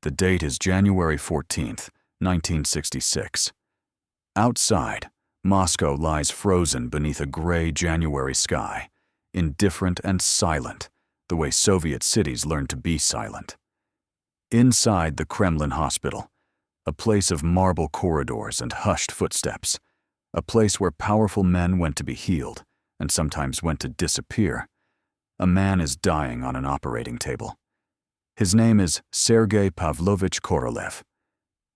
The date is January 14th, 1966. Outside, Moscow lies frozen beneath a gray January sky, indifferent and silent, the way Soviet cities learned to be silent. Inside the Kremlin Hospital, a place of marble corridors and hushed footsteps, a place where powerful men went to be healed and sometimes went to disappear, a man is dying on an operating table. His name is Sergei Pavlovich Korolev.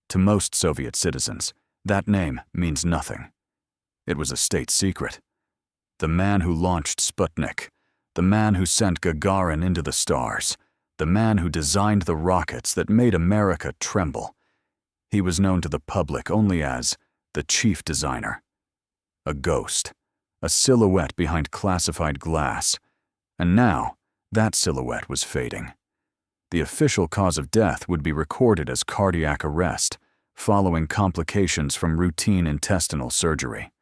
To most Soviet citizens, that name means nothing. It was a state secret. The man who launched Sputnik, the man who sent Gagarin into the stars, the man who designed the rockets that made America tremble. He was known to the public only as the chief designer. A ghost, a silhouette behind classified glass, and now that silhouette was fading. The official cause of death would be recorded as cardiac arrest, following complications from routine intestinal surgery.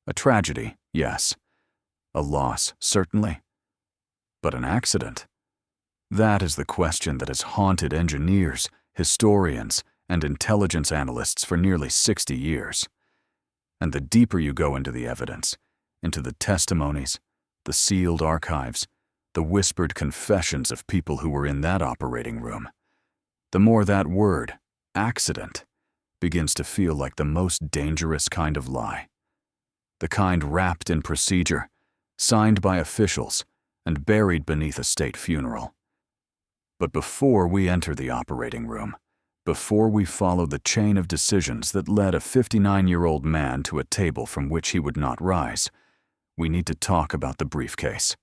A tragedy, yes. A loss, certainly. But an accident? That is the question that has haunted engineers, historians, and intelligence analysts for nearly 60 years. And the deeper you go into the evidence, into the testimonies, the sealed archives, the whispered confessions of people who were in that operating room, the more that word, accident, begins to feel like the most dangerous kind of lie. The kind wrapped in procedure, signed by officials, and buried beneath a state funeral. But before we enter the operating room, before we follow the chain of decisions that led a 59-year-old man to a table from which he would not rise, we need to talk about the briefcase.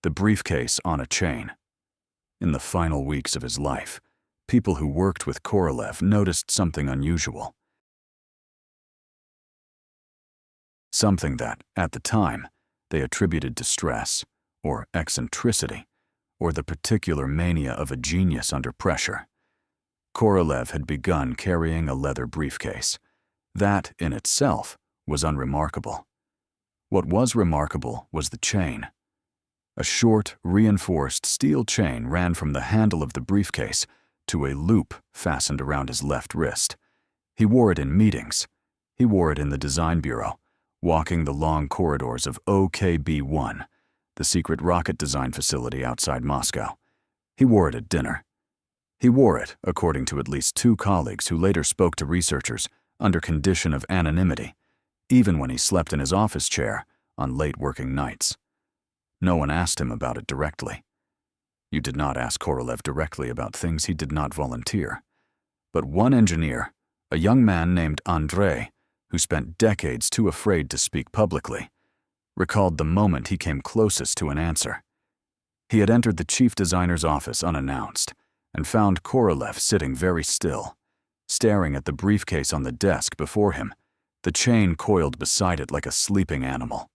The briefcase on a chain. In the final weeks of his life, people who worked with Korolev noticed something unusual. Something that, at the time, they attributed to stress, or eccentricity, or the particular mania of a genius under pressure. Korolev had begun carrying a leather briefcase. That, in itself, was unremarkable. What was remarkable was the chain. A short, reinforced steel chain ran from the handle of the briefcase to a loop fastened around his left wrist. He wore it in meetings. He wore it in the design bureau, walking the long corridors of OKB-1, the secret rocket design facility outside Moscow. He wore it at dinner. He wore it, according to at least 2 colleagues who later spoke to researchers, under condition of anonymity, even when he slept in his office chair on late working nights. No one asked him about it directly. You did not ask Korolev directly about things he did not volunteer. But one engineer, a young man named Andrei, who spent decades too afraid to speak publicly, recalled the moment he came closest to an answer. He had entered the chief designer's office unannounced and found Korolev sitting very still, staring at the briefcase on the desk before him, the chain coiled beside it like a sleeping animal.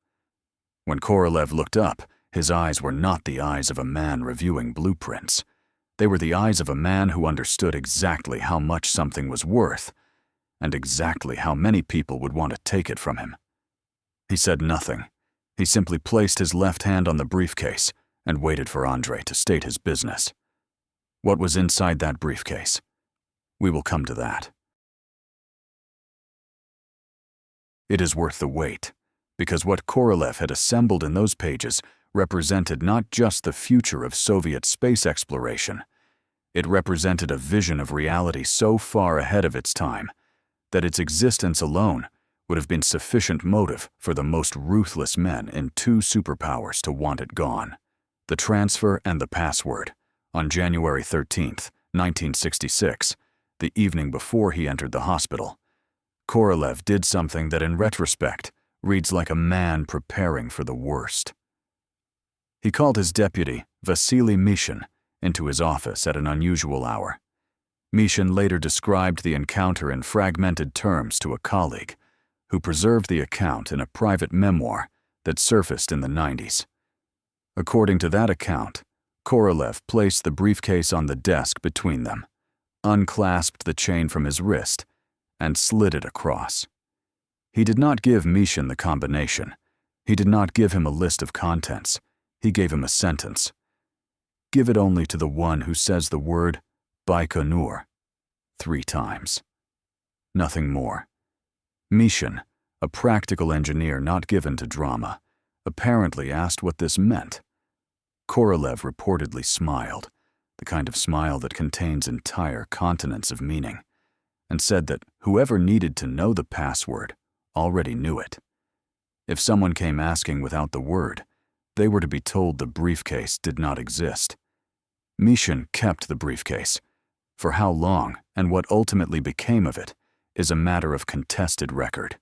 When Korolev looked up, his eyes were not the eyes of a man reviewing blueprints. They were the eyes of a man who understood exactly how much something was worth, and exactly how many people would want to take it from him. He said nothing. He simply placed his left hand on the briefcase and waited for Andrei to state his business. What was inside that briefcase? We will come to that. It is worth the wait, because what Korolev had assembled in those pages represented not just the future of Soviet space exploration. It represented a vision of reality so far ahead of its time that its existence alone would have been sufficient motive for the most ruthless men in 2 superpowers to want it gone. The transfer and the password. On January 13th, 1966, the evening before he entered the hospital, Korolev did something that in retrospect reads like a man preparing for the worst. He called his deputy, Vasily Mishin, into his office at an unusual hour. Mishin later described the encounter in fragmented terms to a colleague, who preserved the account in a private memoir that surfaced in the 90s. According to that account, Korolev placed the briefcase on the desk between them, unclasped the chain from his wrist, and slid it across. He did not give Mishin the combination. He did not give him a list of contents. He gave him a sentence. Give it only to the one who says the word Baikonur, 3 times. Nothing more. Mishin, a practical engineer not given to drama, apparently asked what this meant. Korolev reportedly smiled, the kind of smile that contains entire continents of meaning, and said that whoever needed to know the password already knew it. If someone came asking without the word, they were to be told the briefcase did not exist. Mishin kept the briefcase. For how long and what ultimately became of it is a matter of contested record.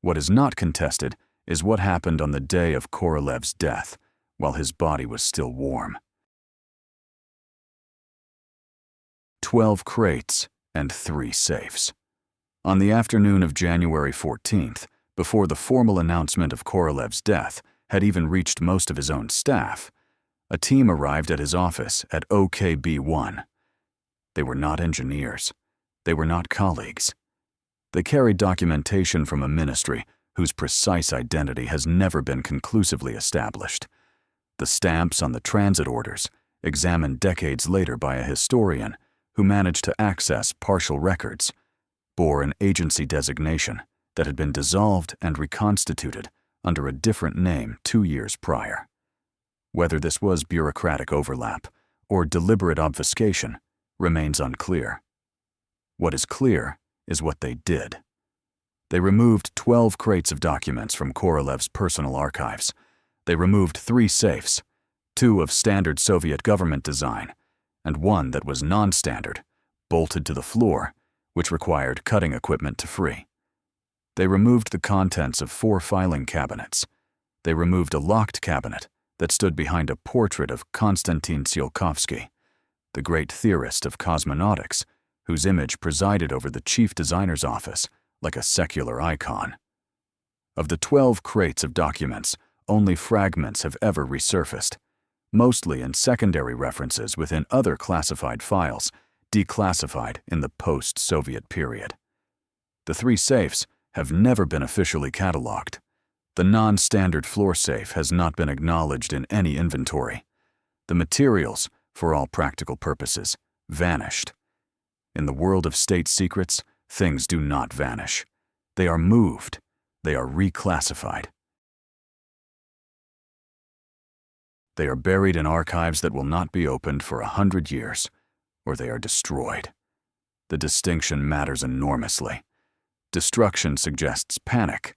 What is not contested is what happened on the day of Korolev's death, while his body was still warm. 12 crates and 3 safes. On the afternoon of January 14th, before the formal announcement of Korolev's death had even reached most of his own staff, a team arrived at his office at OKB-1. They were not engineers. They were not colleagues. They carried documentation from a ministry whose precise identity has never been conclusively established. The stamps on the transit orders, examined decades later by a historian who managed to access partial records, bore an agency designation that had been dissolved and reconstituted under a different name 2 years prior. Whether this was bureaucratic overlap or deliberate obfuscation remains unclear. What is clear is what they did. They removed 12 crates of documents from Korolev's personal archives. They removed 3 safes, 2 of standard Soviet government design, and 1 that was non-standard, bolted to the floor, which required cutting equipment to free. They removed the contents of 4 filing cabinets. They removed a locked cabinet that stood behind a portrait of Konstantin Tsiolkovsky, the great theorist of cosmonautics, whose image presided over the chief designer's office like a secular icon. Of the 12 crates of documents, only fragments have ever resurfaced, mostly in secondary references within other classified files, declassified in the post-Soviet period. The 3 safes have never been officially cataloged. The non-standard floor safe has not been acknowledged in any inventory. The materials, for all practical purposes, vanished. In the world of state secrets, things do not vanish. They are moved. They are reclassified. They are buried in archives that will not be opened for 100 years, or they are destroyed. The distinction matters enormously. Destruction suggests panic.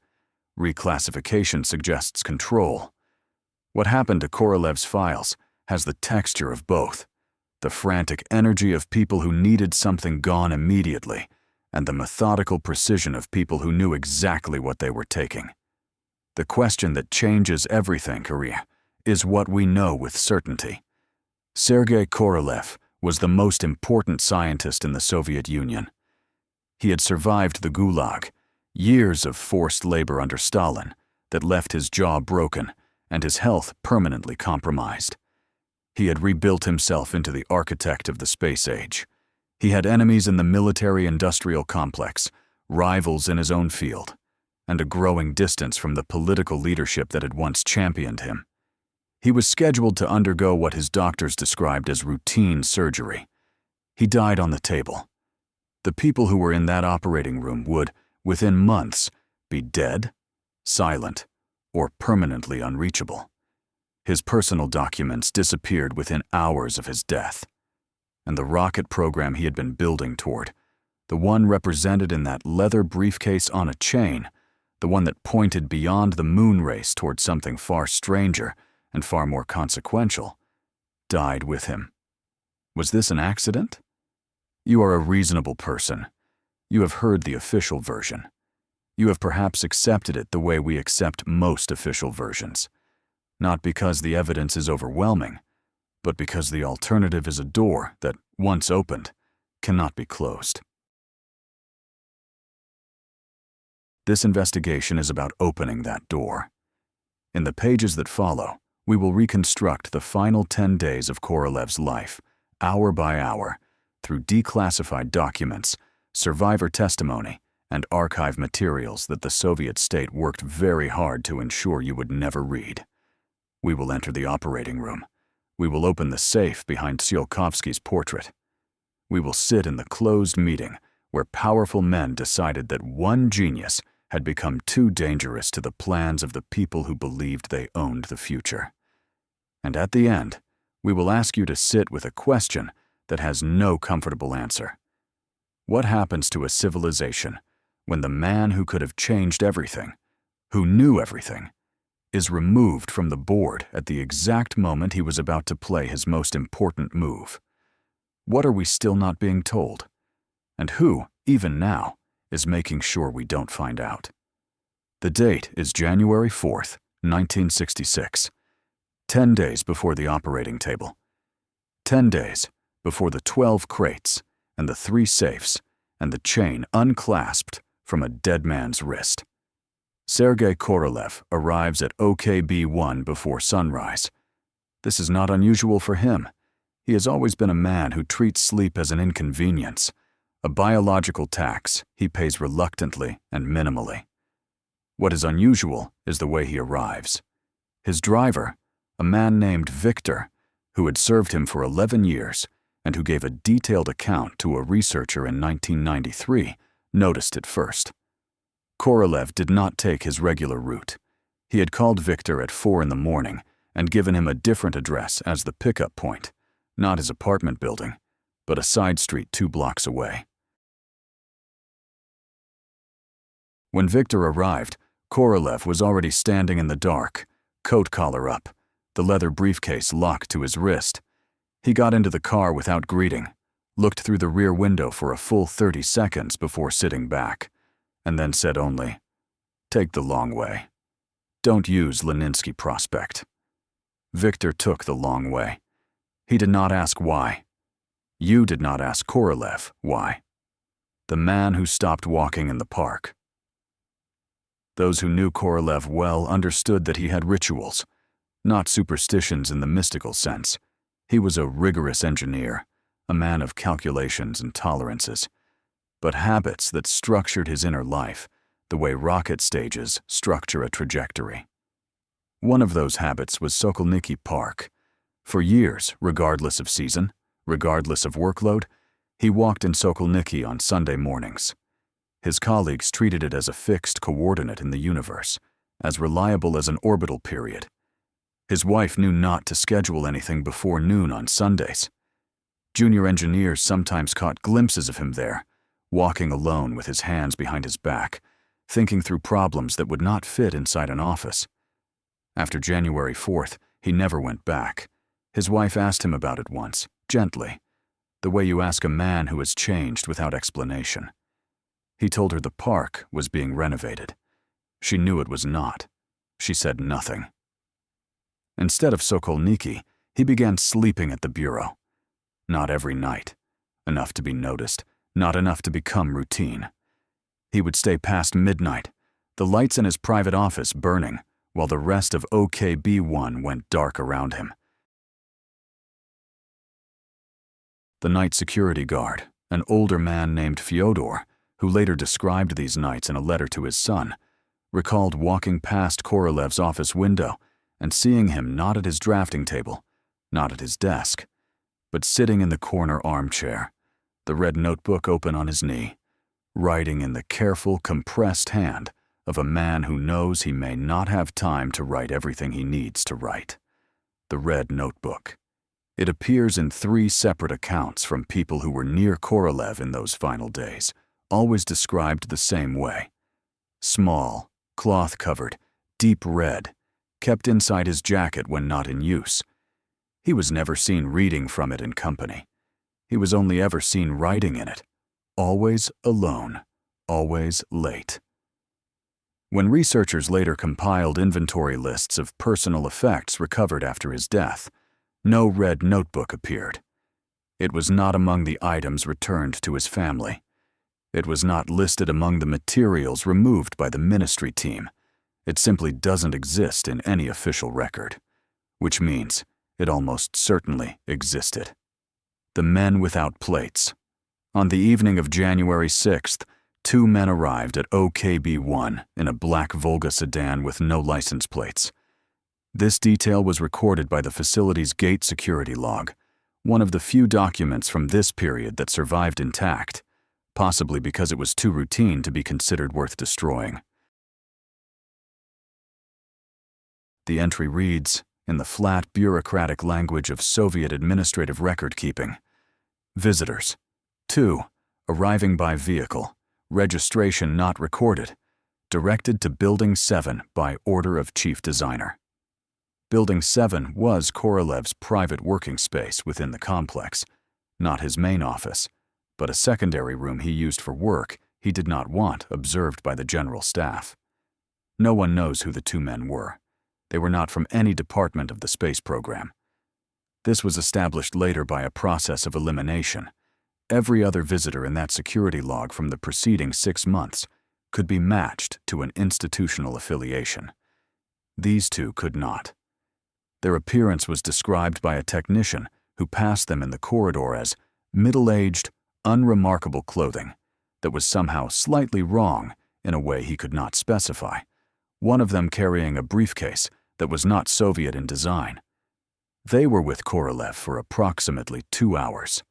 Reclassification suggests control. What happened to Korolev's files has the texture of both, the frantic energy of people who needed something gone immediately, and the methodical precision of people who knew exactly what they were taking. The question that changes everything, Korea, is what we know with certainty. Sergei Korolev was the most important scientist in the Soviet Union. He had survived the Gulag, years of forced labor under Stalin that left his jaw broken and his health permanently compromised. He had rebuilt himself into the architect of the space age. He had enemies in the military-industrial complex, rivals in his own field, and a growing distance from the political leadership that had once championed him. He was scheduled to undergo what his doctors described as routine surgery. He died on the table. The people who were in that operating room would, within months, be dead, silent, or permanently unreachable. His personal documents disappeared within hours of his death. And the rocket program he had been building toward, the one represented in that leather briefcase on a chain, the one that pointed beyond the moon race toward something far stranger and far more consequential, died with him. Was this an accident? You are a reasonable person. You have heard the official version. You have perhaps accepted it the way we accept most official versions. Not because the evidence is overwhelming, but because the alternative is a door that, once opened, cannot be closed. This investigation is about opening that door. In the pages that follow, we will reconstruct the final 10 days of Korolev's life, hour by hour, through declassified documents, survivor testimony, and archive materials that the Soviet state worked very hard to ensure you would never read. We will enter the operating room. We will open the safe behind Tsiolkovsky's portrait. we will sit in the closed meeting where powerful men decided that one genius had become too dangerous to the plans of the people who believed they owned the future. And at the end, we will ask you to sit with a question that has no comfortable answer. What happens to a civilization when the man who could have changed everything, who knew everything, is removed from the board at the exact moment he was about to play his most important move? What are we still not being told? And who, even now, is making sure we don't find out? The date is January 4th, 1966, 10 days before the operating table, 10 days before the 12 crates and the 3 safes and the chain unclasped from a dead man's wrist. Sergei Korolev arrives at OKB-1 before sunrise. This is not unusual for him. He has always been a man who treats sleep as an inconvenience, a biological tax he pays reluctantly and minimally. What is unusual is the way he arrives. His driver, a man named Victor, who had served him for 11 years and who gave a detailed account to a researcher in 1993, noticed it first. Korolev did not take his regular route. He had called Victor at 4 in the morning and given him a different address as the pickup point, not his apartment building, but a side street 2 blocks away. When Victor arrived, Korolev was already standing in the dark, coat collar up, the leather briefcase locked to his wrist. He got into the car without greeting, looked through the rear window for a full 30 seconds before sitting back, and then said only, "Take the long way. Don't use Leninsky Prospect." Victor took the long way. He did not ask why. You did not ask Korolev why. The man who stopped walking in the park. Those who knew Korolev well understood that he had rituals, not superstitions in the mystical sense. He was a rigorous engineer, a man of calculations and tolerances, but habits that structured his inner life, the way rocket stages structure a trajectory. One of those habits was Sokolniki Park. For years, regardless of season, regardless of workload, he walked in Sokolniki on Sunday mornings. His colleagues treated it as a fixed coordinate in the universe, as reliable as an orbital period. His wife knew not to schedule anything before noon on Sundays. Junior engineers sometimes caught glimpses of him there, walking alone with his hands behind his back, thinking through problems that would not fit inside an office. After January 4th, he never went back. His wife asked him about it once, gently, the way you ask a man who has changed without explanation. He told her the park was being renovated. She knew it was not. She said nothing. Instead of Sokolniki, he began sleeping at the bureau. Not every night. Enough to be noticed, not enough to become routine. He would stay past midnight, the lights in his private office burning, while the rest of OKB-1 went dark around him. The night security guard, an older man named Fyodor, who later described these nights in a letter to his son, recalled walking past Korolev's office window and seeing him not at his drafting table, not at his desk, but sitting in the corner armchair, the red notebook open on his knee, writing in the careful, compressed hand of a man who knows he may not have time to write everything he needs to write. The red notebook. It appears in 3 separate accounts from people who were near Korolev in those final days, always described the same way. Small, cloth-covered, deep red, kept inside his jacket when not in use. He was never seen reading from it in company. He was only ever seen writing in it, always alone, always late. When researchers later compiled inventory lists of personal effects recovered after his death, no red notebook appeared. It was not among the items returned to his family. It was not listed among the materials removed by the ministry team. It simply doesn't exist in any official record, which means it almost certainly existed. The men without plates. On the evening of January 6th, 2 men arrived at OKB-1 in a black Volga sedan with no license plates. This detail was recorded by the facility's gate security log, one of the few documents from this period that survived intact, possibly because it was too routine to be considered worth destroying. The entry reads, in the flat, bureaucratic language of Soviet administrative record-keeping, visitors. 2. Arriving by vehicle. Registration not recorded. Directed to Building 7 by order of Chief Designer. Building 7 was Korolev's private working space within the complex, not his main office, but a secondary room he used for work he did not want observed by the general staff. No one knows who the two men were. They were not from any department of the space program. This was established later by a process of elimination. Every other visitor in that security log from the preceding 6 months could be matched to an institutional affiliation. These two could not. Their appearance was described by a technician who passed them in the corridor as middle-aged, unremarkable clothing that was somehow slightly wrong in a way he could not specify, one of them carrying a briefcase that was not Soviet in design. They were with Korolev for approximately 2 hours.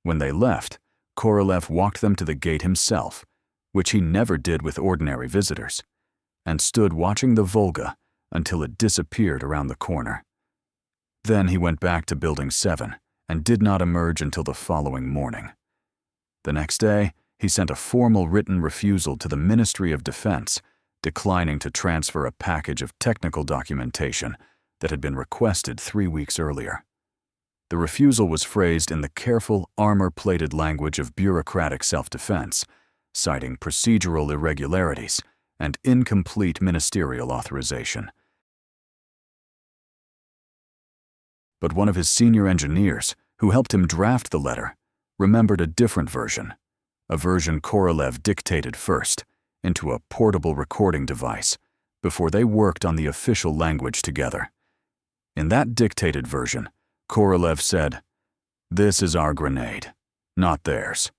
When they left, Korolev walked them to the gate himself, which he never did with ordinary visitors, and stood watching the Volga until it disappeared around the corner. Then he went back to Building 7 and did not emerge until the following morning. The next day, he sent a formal written refusal to the Ministry of Defense, declining to transfer a package of technical documentation that had been requested 3 weeks earlier. The refusal was phrased in the careful, armor-plated language of bureaucratic self-defense, citing procedural irregularities and incomplete ministerial authorization. But one of his senior engineers, who helped him draft the letter, remembered a different version, a version Korolev dictated first, into a portable recording device, before they worked on the official language together. In that dictated version, Korolev said, "This is our grenade, not theirs,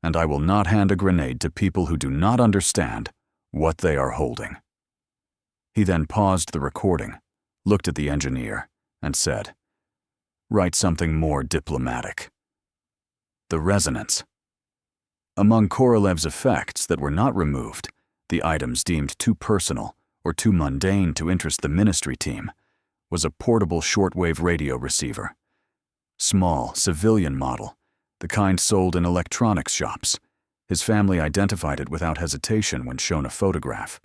and I will not hand a grenade to people who do not understand what they are holding." He then paused the recording, looked at the engineer, and said, "Write something more diplomatic." The resonance. Among Korolev's effects that were not removed, the items deemed too personal or too mundane to interest the ministry team, was a portable shortwave radio receiver. Small, civilian model, the kind sold in electronics shops. His family identified it without hesitation when shown a photograph.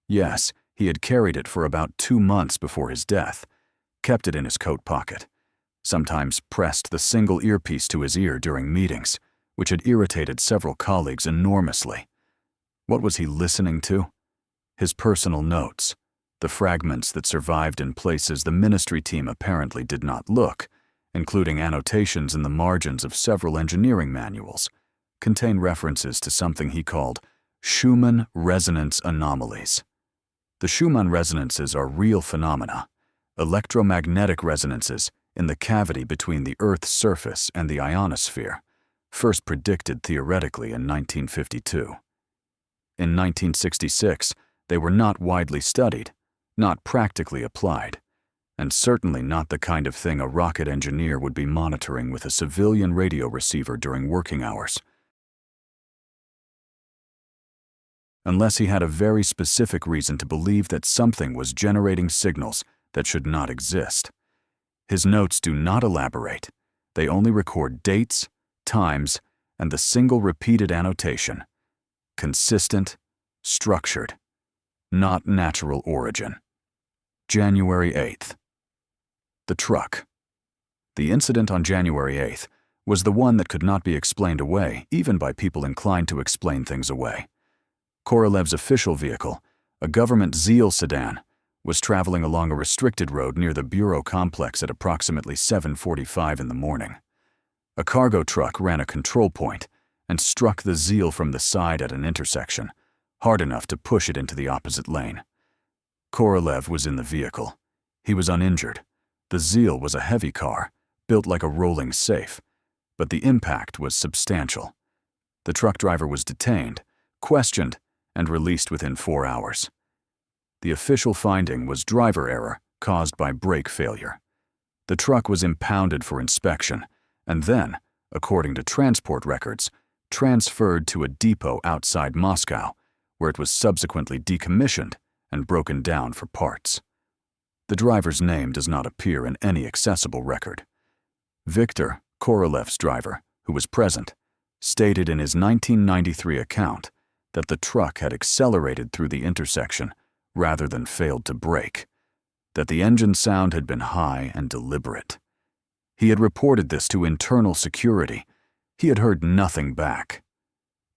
Yes, he had carried it for about 2 months before his death, kept it in his coat pocket, sometimes pressed the single earpiece to his ear during meetings, which had irritated several colleagues enormously. What was he listening to? His personal notes, the fragments that survived in places the ministry team apparently did not look, including annotations in the margins of several engineering manuals, contain references to something he called Schumann resonance anomalies. The Schumann resonances are real phenomena, electromagnetic resonances in the cavity between the Earth's surface and the ionosphere, first predicted theoretically in 1952. In 1966, they were not widely studied, not practically applied, and certainly not the kind of thing a rocket engineer would be monitoring with a civilian radio receiver during working hours. Unless he had a very specific reason to believe that something was generating signals that should not exist. His notes do not elaborate. They only record dates, times, and the single repeated annotation. Consistent, structured, not natural origin. January 8th. The truck. The incident on January 8th was the one that could not be explained away, even by people inclined to explain things away. Korolev's official vehicle, a government Zeal sedan, was traveling along a restricted road near the bureau complex at approximately 7:45 in the morning. A cargo truck ran a control point and struck the Zeal from the side at an intersection, hard enough to push it into the opposite lane. Korolev was in the vehicle. He was uninjured. The Zeal was a heavy car, built like a rolling safe, but the impact was substantial. The truck driver was detained, questioned, and released within 4 hours. The official finding was driver error caused by brake failure. The truck was impounded for inspection, and then, according to transport records, transferred to a depot outside Moscow, where it was subsequently decommissioned and broken down for parts. The driver's name does not appear in any accessible record. Viktor, Korolev's driver, who was present, stated in his 1993 account that the truck had accelerated through the intersection rather than failed to brake, that the engine sound had been high and deliberate. He had reported this to internal security. He had heard nothing back.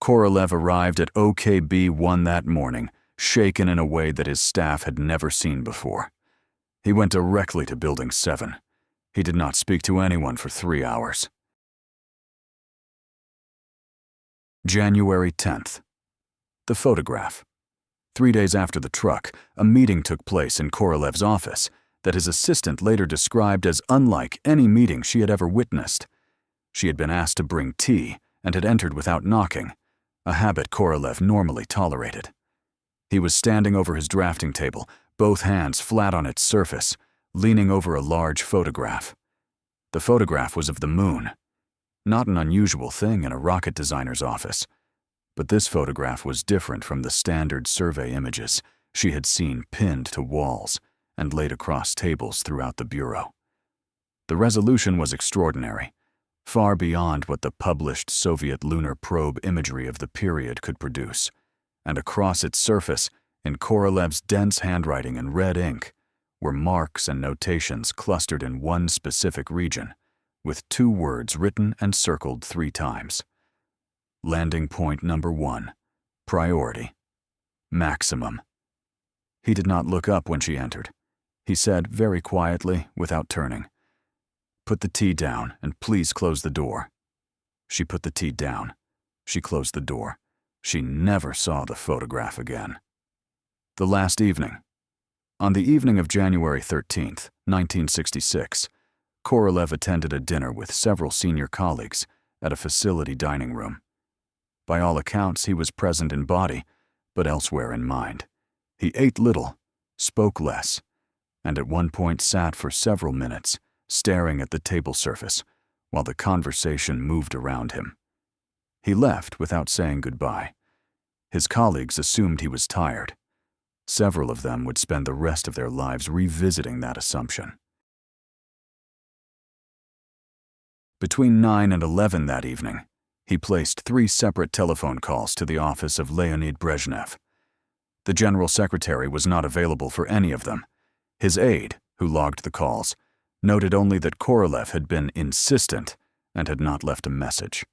Korolev arrived at OKB-1 that morning, shaken in a way that his staff had never seen before. He went directly to Building 7. He did not speak to anyone for 3 hours. January 10th. The photograph. 3 days after the truck, a meeting took place in Korolev's office that his assistant later described as unlike any meeting she had ever witnessed. She had been asked to bring tea and had entered without knocking, a habit Korolev normally tolerated. He was standing over his drafting table, both hands flat on its surface, leaning over a large photograph. The photograph was of the moon. Not an unusual thing in a rocket designer's office. But this photograph was different from the standard survey images she had seen pinned to walls and laid across tables throughout the bureau. The resolution was extraordinary, far beyond what the published Soviet lunar probe imagery of the period could produce, and across its surface, in Korolev's dense handwriting in red ink, were marks and notations clustered in one specific region, with 2 words written and circled 3 times. Landing point number 1, priority, maximum. He did not look up when she entered. He said very quietly, without turning, "Put the tea down and please close the door." She put the tea down. She closed the door. She never saw the photograph again. The last evening. On the evening of January 13th, 1966, Korolev attended a dinner with several senior colleagues at a facility dining room. By all accounts, he was present in body, but elsewhere in mind. He ate little, spoke less, and at one point sat for several minutes, staring at the table surface, while the conversation moved around him. He left without saying goodbye. His colleagues assumed he was tired. Several of them would spend the rest of their lives revisiting that assumption. Between 9 and 11 that evening, he placed 3 separate telephone calls to the office of Leonid Brezhnev. The general secretary was not available for any of them. His aide, who logged the calls, noted only that Korolev had been insistent and had not left a message.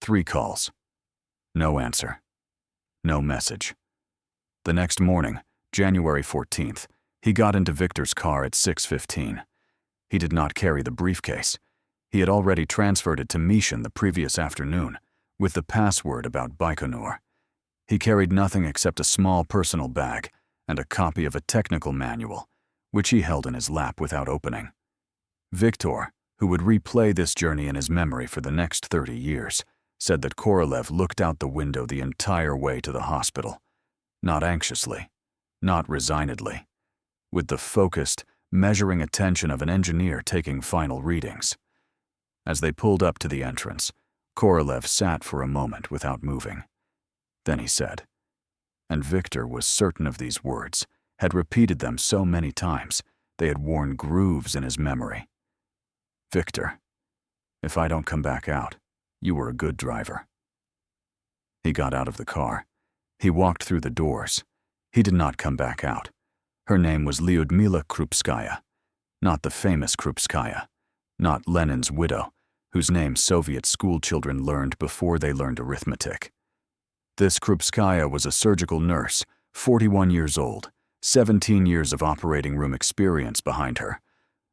3 calls. No answer. No message. The next morning, January 14th, he got into Viktor's car at 6:15. He did not carry the briefcase. He had already transferred it to Mishin the previous afternoon, with the password about Baikonur. He carried nothing except a small personal bag and a copy of a technical manual, which he held in his lap without opening. Viktor, who would replay this journey in his memory for the next 30 years, said that Korolev looked out the window the entire way to the hospital, not anxiously, not resignedly, with the focused, measuring attention of an engineer taking final readings. As they pulled up to the entrance, Korolev sat for a moment without moving. Then he said, and Viktor was certain of these words, had repeated them so many times, they had worn grooves in his memory. "Viktor, if I don't come back out, you were a good driver." He got out of the car. He walked through the doors. He did not come back out. Her name was Lyudmila Krupskaya, not the famous Krupskaya, not Lenin's widow, whose name Soviet schoolchildren learned before they learned arithmetic. This Krupskaya was a surgical nurse, 41 years old, 17 years of operating room experience behind her,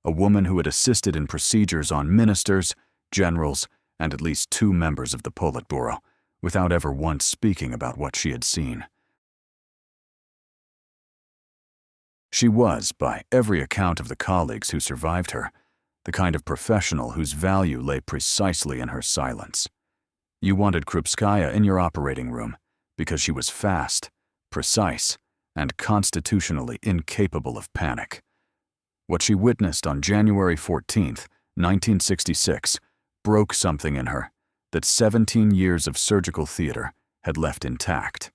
a woman who had assisted in procedures on ministers, generals, and at least 2 members of the Politburo, without ever once speaking about what she had seen. She was, by every account of the colleagues who survived her, the kind of professional whose value lay precisely in her silence. You wanted Krupskaya in your operating room because she was fast, precise, and constitutionally incapable of panic. What she witnessed on January 14, 1966, broke something in her that 17 years of surgical theater had left intact.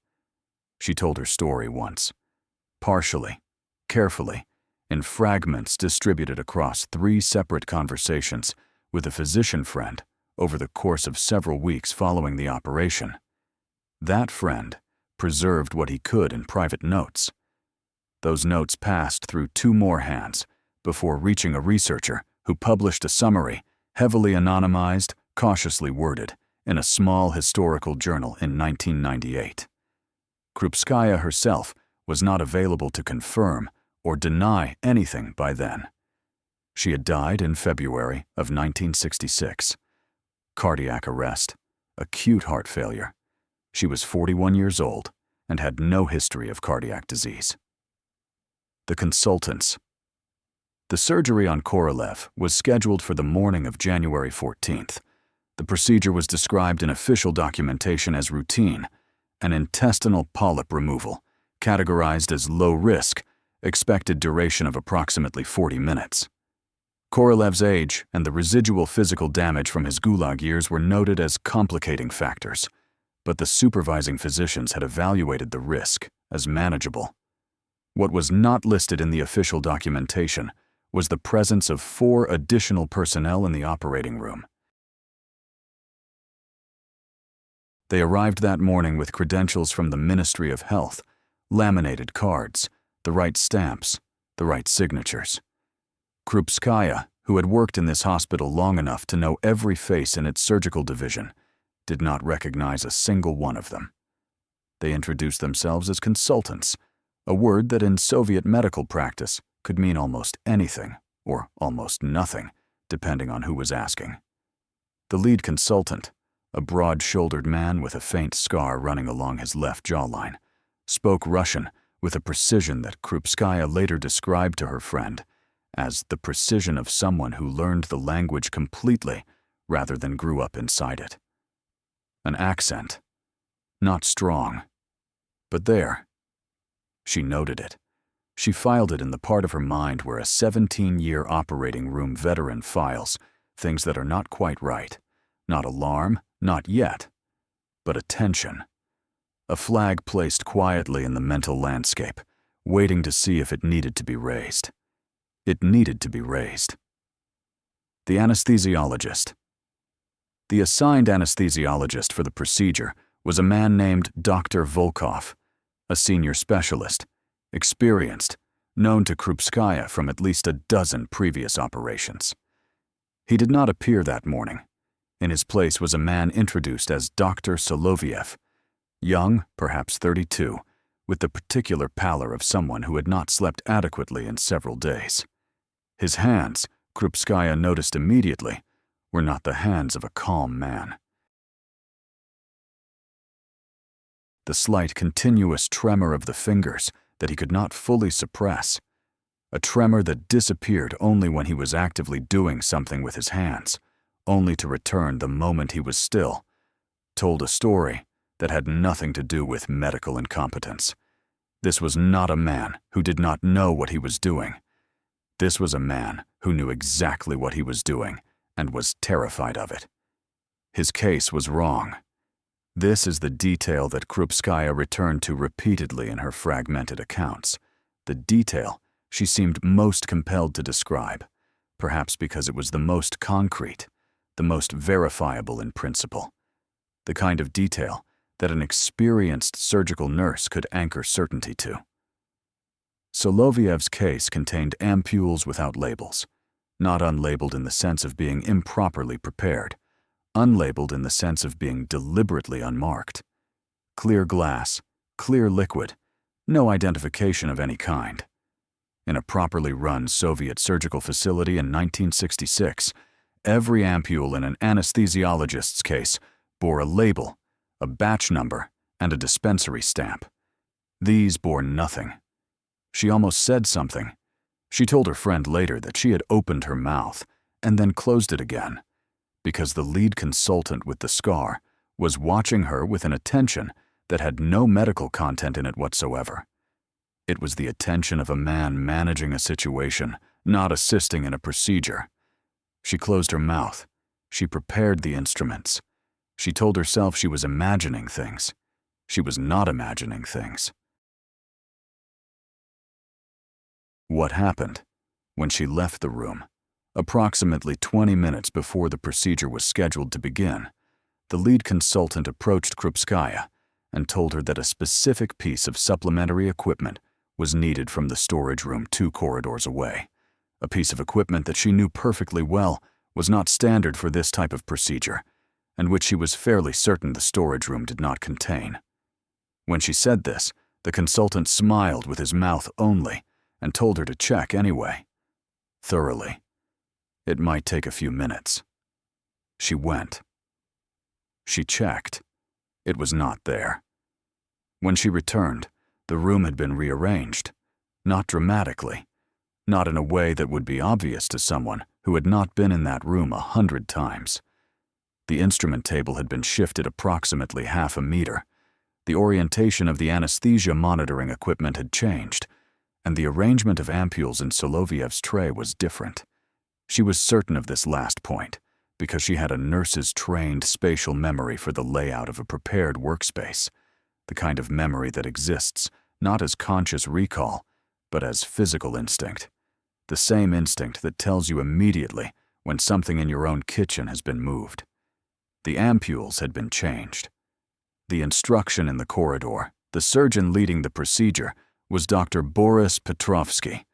She told her story once, partially, carefully, in fragments distributed across 3 separate conversations with a physician friend over the course of several weeks following the operation. That friend preserved what he could in private notes. Those notes passed through 2 more hands before reaching a researcher who published a summary, heavily anonymized, cautiously worded, in a small historical journal in 1998. Krupskaya herself was not available to confirm or deny anything by then. She had died in February of 1966. Cardiac arrest, acute heart failure. She was 41 years old and had no history of cardiac disease. The consultants. The surgery on Korolev was scheduled for the morning of January 14th. The procedure was described in official documentation as routine, an intestinal polyp removal, categorized as low risk, expected duration of approximately 40 minutes. Korolev's age and the residual physical damage from his gulag years were noted as complicating factors, but the supervising physicians had evaluated the risk as manageable. What was not listed in the official documentation was the presence of 4 additional personnel in the operating room. They arrived that morning with credentials from the Ministry of Health, laminated cards, the right stamps, the right signatures. Krupskaya, who had worked in this hospital long enough to know every face in its surgical division, did not recognize a single one of them. They introduced themselves as consultants, a word that in Soviet medical practice could mean almost anything or almost nothing, depending on who was asking. The lead consultant, a broad-shouldered man with a faint scar running along his left jawline, spoke Russian with a precision that Krupskaya later described to her friend as the precision of someone who learned the language completely rather than grew up inside it. An accent, not strong, but there. She noted it. She filed it in the part of her mind where a 17-year operating room veteran files things that are not quite right. Not alarm, not yet, but attention. A flag placed quietly in the mental landscape, waiting to see if it needed to be raised. It needed to be raised. The anesthesiologist. The assigned anesthesiologist for the procedure was a man named Dr. Volkov, a senior specialist, experienced, known to Krupskaya from at least a dozen previous operations. He did not appear that morning. In his place was a man introduced as Dr. Soloviev, young, perhaps 32, with the particular pallor of someone who had not slept adequately in several days. His hands, Krupskaya noticed immediately, were not the hands of a calm man. The slight continuous tremor of the fingers that he could not fully suppress, a tremor that disappeared only when he was actively doing something with his hands, only to return the moment he was still, told a story that had nothing to do with medical incompetence. This was not a man who did not know what he was doing. This was a man who knew exactly what he was doing and was terrified of it. His case was wrong. This is the detail that Krupskaya returned to repeatedly in her fragmented accounts, the detail she seemed most compelled to describe, perhaps because it was the most concrete, the most verifiable in principle, the kind of detail that an experienced surgical nurse could anchor certainty to. Soloviev's case contained ampules without labels, not unlabeled in the sense of being improperly prepared, unlabeled in the sense of being deliberately unmarked. Clear glass, clear liquid, no identification of any kind. In a properly run Soviet surgical facility in 1966, every ampule in an anesthesiologist's case bore a label, a batch number, and a dispensary stamp. These bore nothing. She almost said something. She told her friend later that she had opened her mouth and then closed it again, because the lead consultant with the scar was watching her with an attention that had no medical content in it whatsoever. It was the attention of a man managing a situation not assisting in a procedure. She closed her mouth. She prepared the instruments. She told herself she was imagining things. She was not imagining things. What happened? When she left the room, approximately 20 minutes before the procedure was scheduled to begin, the lead consultant approached Krupskaya and told her that a specific piece of supplementary equipment was needed from the storage room 2 corridors away, a piece of equipment that she knew perfectly well was not standard for this type of procedure, and which she was fairly certain the storage room did not contain. When she said this, the consultant smiled with his mouth only and told her to check anyway. Thoroughly. It might take a few minutes. She went. She checked. It was not there. When she returned, the room had been rearranged, not dramatically, not in a way that would be obvious to someone who had not been in that room 100 times. The instrument table had been shifted approximately half a meter. The orientation of the anesthesia monitoring equipment had changed, and the arrangement of ampules in Soloviev's tray was different. She was certain of this last point because she had a nurse's trained spatial memory for the layout of a prepared workspace, the kind of memory that exists not as conscious recall, but as physical instinct, the same instinct that tells you immediately when something in your own kitchen has been moved. The ampules had been changed. The instruction in the corridor, the surgeon leading the procedure, was Dr. Boris Petrovsky,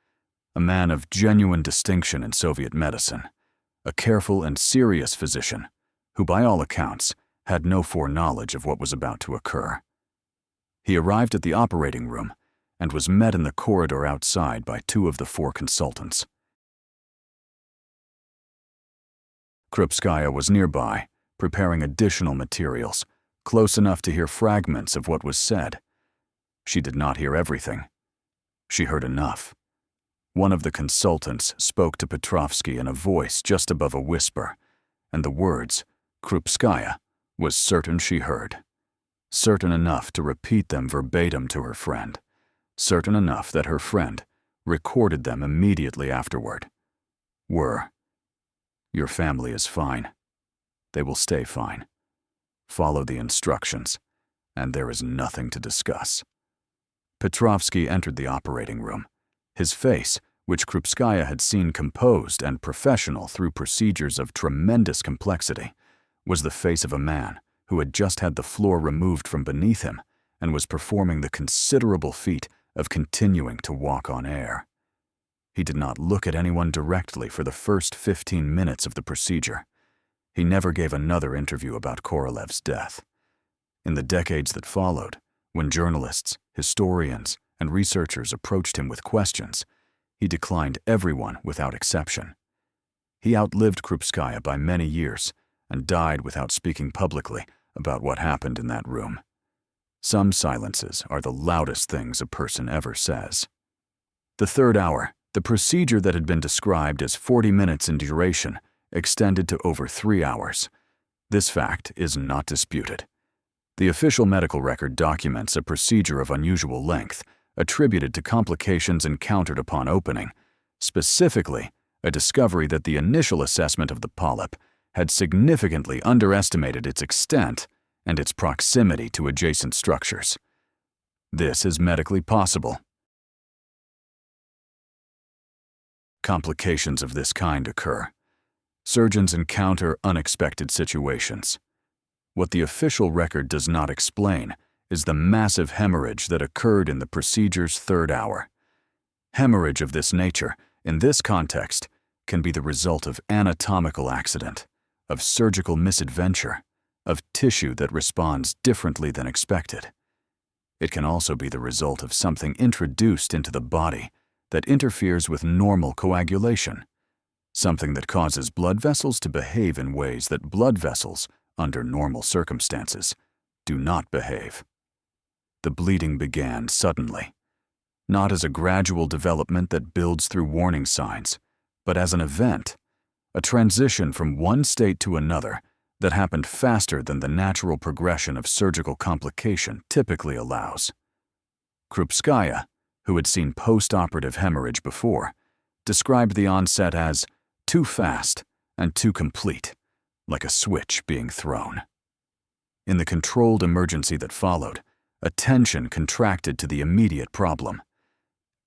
a man of genuine distinction in Soviet medicine, a careful and serious physician who, by all accounts, had no foreknowledge of what was about to occur. He arrived at the operating room and was met in the corridor outside by 2 of the 4 consultants. Krupskaya was nearby, preparing additional materials, close enough to hear fragments of what was said. She did not hear everything. She heard enough. One of the consultants spoke to Petrovsky in a voice just above a whisper, and the words, Krupskaya, was certain she heard. Certain enough to repeat them verbatim to her friend. Certain enough that her friend recorded them immediately afterward. Were, "Your family is fine. They will stay fine. Follow the instructions, and there is nothing to discuss." Petrovsky entered the operating room. His face, which Krupskaya had seen composed and professional through procedures of tremendous complexity, was the face of a man who had just had the floor removed from beneath him and was performing the considerable feat of continuing to walk on air. He did not look at anyone directly for the first 15 minutes of the procedure. He never gave another interview about Korolev's death. In the decades that followed, when journalists, historians, and researchers approached him with questions, he declined everyone without exception. He outlived Krupskaya by many years and died without speaking publicly about what happened in that room. Some silences are the loudest things a person ever says. The 3rd hour, the procedure that had been described as 40 minutes in duration, extended to over 3 hours. This fact is not disputed. The official medical record documents a procedure of unusual length, attributed to complications encountered upon opening, specifically a discovery that the initial assessment of the polyp had significantly underestimated its extent and its proximity to adjacent structures. This is medically possible. Complications of this kind occur. Surgeons encounter unexpected situations. What the official record does not explain is the massive hemorrhage that occurred in the procedure's 3rd hour. Hemorrhage of this nature, in this context, can be the result of anatomical accident, of surgical misadventure, of tissue that responds differently than expected. It can also be the result of something introduced into the body that interferes with normal coagulation, something that causes blood vessels to behave in ways that blood vessels, under normal circumstances, do not behave. The bleeding began suddenly, not as a gradual development that builds through warning signs, but as an event, a transition from one state to another that happened faster than the natural progression of surgical complication typically allows. Krupskaya, who had seen post-operative hemorrhage before, described the onset as too fast and too complete, like a switch being thrown. In the controlled emergency that followed, attention contracted to the immediate problem.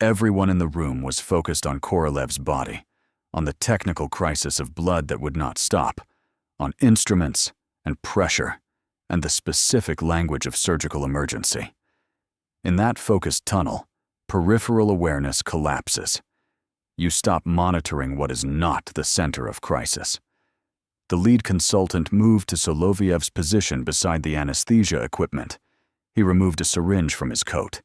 Everyone in the room was focused on Korolev's body, on the technical crisis of blood that would not stop, on instruments and pressure, and the specific language of surgical emergency. In that focused tunnel, peripheral awareness collapses. You stop monitoring what is not the center of crisis. The lead consultant moved to Soloviev's position beside the anesthesia equipment. He removed a syringe from his coat.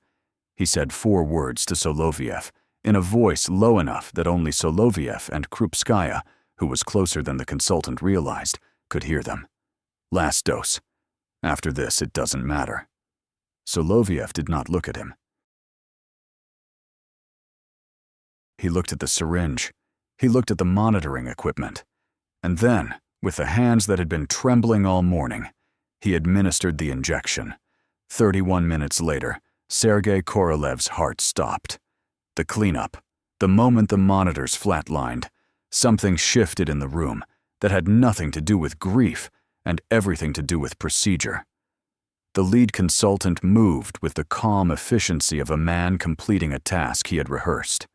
He said 4 words to Soloviev in a voice low enough that only Soloviev and Krupskaya, who was closer than the consultant realized, could hear them. Last dose. After this, it doesn't matter. Soloviev did not look at him. He looked at the syringe. He looked at the monitoring equipment. And then, with the hands that had been trembling all morning, he administered the injection. 31 minutes later, Sergei Korolev's heart stopped. The cleanup, the moment the monitors flatlined, something shifted in the room that had nothing to do with grief and everything to do with procedure. The lead consultant moved with the calm efficiency of a man completing a task he had rehearsed.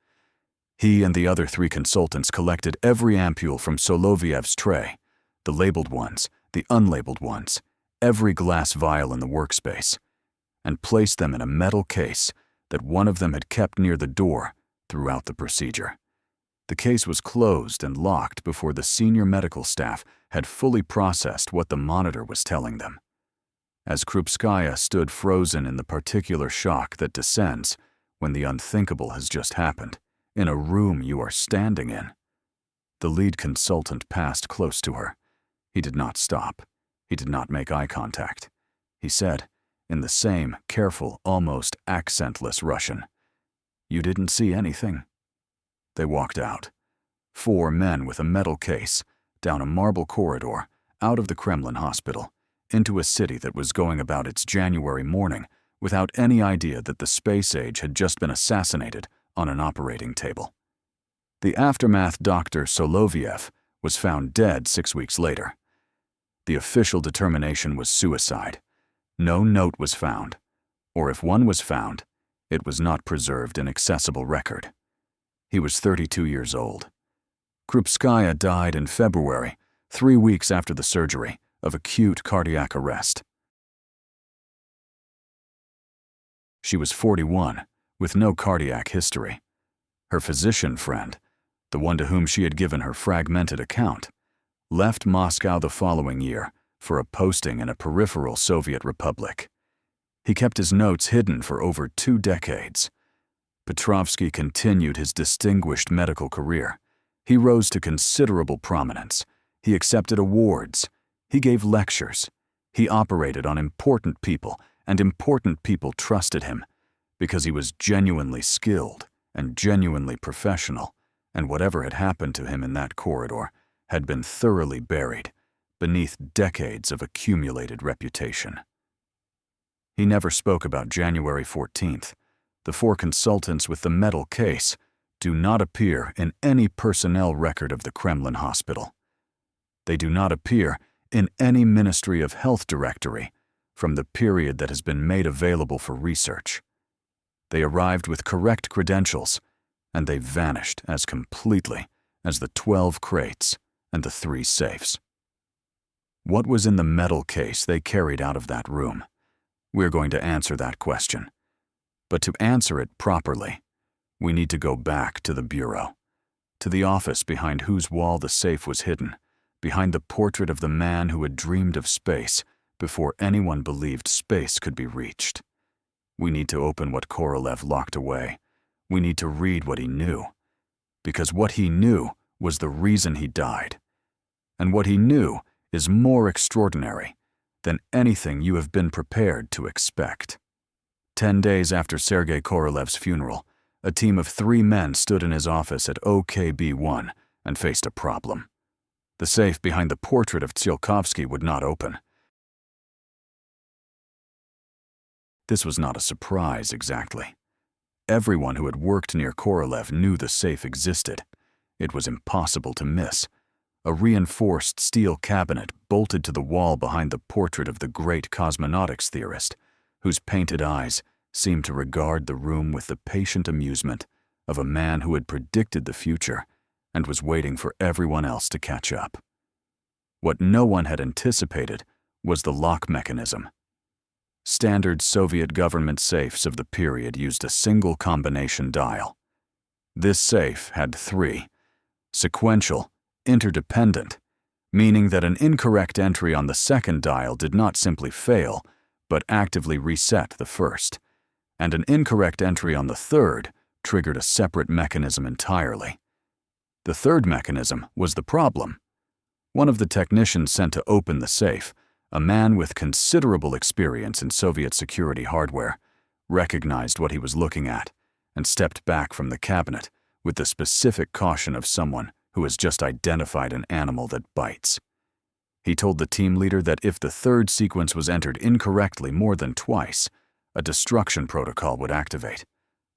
He and the other 3 consultants collected every ampule from Soloviev's tray, the labeled ones, the unlabeled ones, every glass vial in the workspace, and placed them in a metal case that one of them had kept near the door throughout the procedure. The case was closed and locked before the senior medical staff had fully processed what the monitor was telling them. As Krupskaya stood frozen in the particular shock that descends when the unthinkable has just happened, in a room you are standing in, the lead consultant passed close to her. He did not stop. He did not make eye contact. He said, in the same careful, almost accentless Russian, "You didn't see anything?" They walked out. 4 men with a metal case, down a marble corridor, out of the Kremlin Hospital, into a city that was going about its January morning without any idea that the space age had just been assassinated on an operating table. The aftermath Dr. Soloviev was found dead 6 weeks later. The official determination was suicide. No note was found, or if one was found, it was not preserved in accessible record. He was 32 years old. Krupskaya died in February, 3 weeks after the surgery, of acute cardiac arrest. She was 41, with no cardiac history. Her physician friend, the one to whom she had given her fragmented account, left Moscow the following year for a posting in a peripheral Soviet republic. He kept his notes hidden for over 2 decades. Petrovsky continued his distinguished medical career. He rose to considerable prominence. He accepted awards. He gave lectures. He operated on important people, and important people trusted him because he was genuinely skilled and genuinely professional, and whatever had happened to him in that corridor had been thoroughly buried beneath decades of accumulated reputation. He never spoke about January 14th. The 4 consultants with the metal case do not appear in any personnel record of the Kremlin Hospital. They do not appear in any Ministry of Health directory from the period that has been made available for research. They arrived with correct credentials, and they vanished as completely as the 12 crates and the 3 safes. What was in the metal case they carried out of that room? We're going to answer that question. But to answer it properly, we need to go back to the bureau, to the office behind whose wall the safe was hidden, behind the portrait of the man who had dreamed of space before anyone believed space could be reached. We need to open what Korolev locked away. We need to read what he knew, because what he knew was the reason he died. And what he knew is more extraordinary than anything you have been prepared to expect. 10 days after Sergei Korolev's funeral, a team of 3 men stood in his office at OKB1 and faced a problem. The safe behind the portrait of Tsiolkovsky would not open. This was not a surprise exactly. Everyone who had worked near Korolev knew the safe existed. It was impossible to miss. A reinforced steel cabinet bolted to the wall behind the portrait of the great cosmonautics theorist, whose painted eyes seemed to regard the room with the patient amusement of a man who had predicted the future and was waiting for everyone else to catch up. What no one had anticipated was the lock mechanism. Standard Soviet government safes of the period used a single combination dial. This safe had three: sequential, interdependent, meaning that an incorrect entry on the second dial did not simply fail, but actively reset the first, and an incorrect entry on the third triggered a separate mechanism entirely. The third mechanism was the problem. One of the technicians sent to open the safe, a man with considerable experience in Soviet security hardware, recognized what he was looking at and stepped back from the cabinet with the specific caution of someone who has just identified an animal that bites. He told the team leader that if the third sequence was entered incorrectly more than twice, a destruction protocol would activate.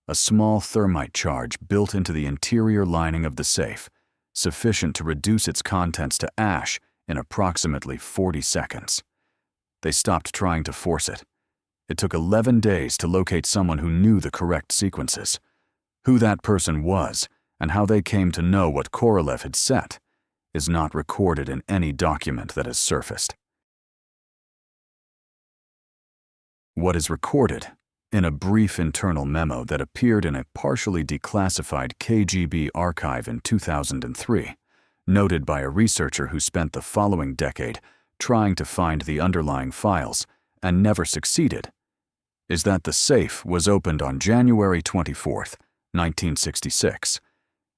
A small thermite charge built into the interior lining of the safe, sufficient to reduce its contents to ash in approximately 40 seconds. They stopped trying to force it. It took 11 days to locate someone who knew the correct sequences. Who that person was and how they came to know what Korolev had set is not recorded in any document that has surfaced. What is recorded in a brief internal memo that appeared in a partially declassified KGB archive in 2003, noted by a researcher who spent the following decade trying to find the underlying files and never succeeded, is that the safe was opened on January 24, 1966,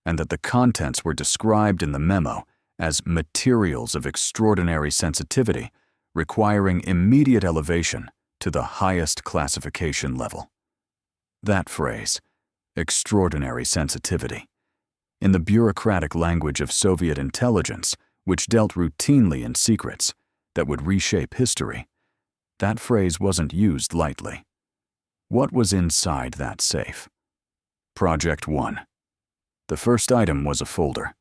and that the contents were described in the memo as materials of extraordinary sensitivity requiring immediate elevation to the highest classification level. That phrase, extraordinary sensitivity, in the bureaucratic language of Soviet intelligence, which dealt routinely in secrets that would reshape history, that phrase wasn't used lightly. What was inside that safe? Project 1. The first item was a folder,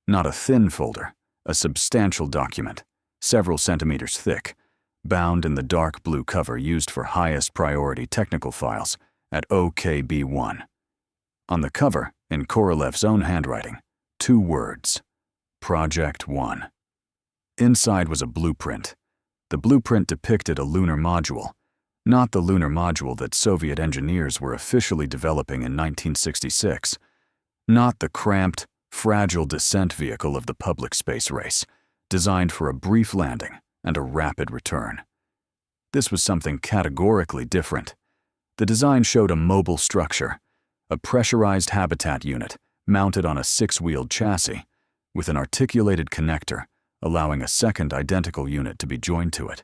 not a thin folder, a substantial document, several centimeters thick, bound in the dark blue cover used for highest priority technical files at OKB1. On the cover, in Korolev's own handwriting, 2 words: Project 1. Inside was a blueprint. The blueprint depicted a lunar module, not the lunar module that Soviet engineers were officially developing in 1966, not the cramped, fragile descent vehicle of the public space race, designed for a brief landing and a rapid return. This was something categorically different. The design showed a mobile structure, a pressurized habitat unit mounted on a 6-wheeled chassis, with an articulated connector allowing a second identical unit to be joined to it,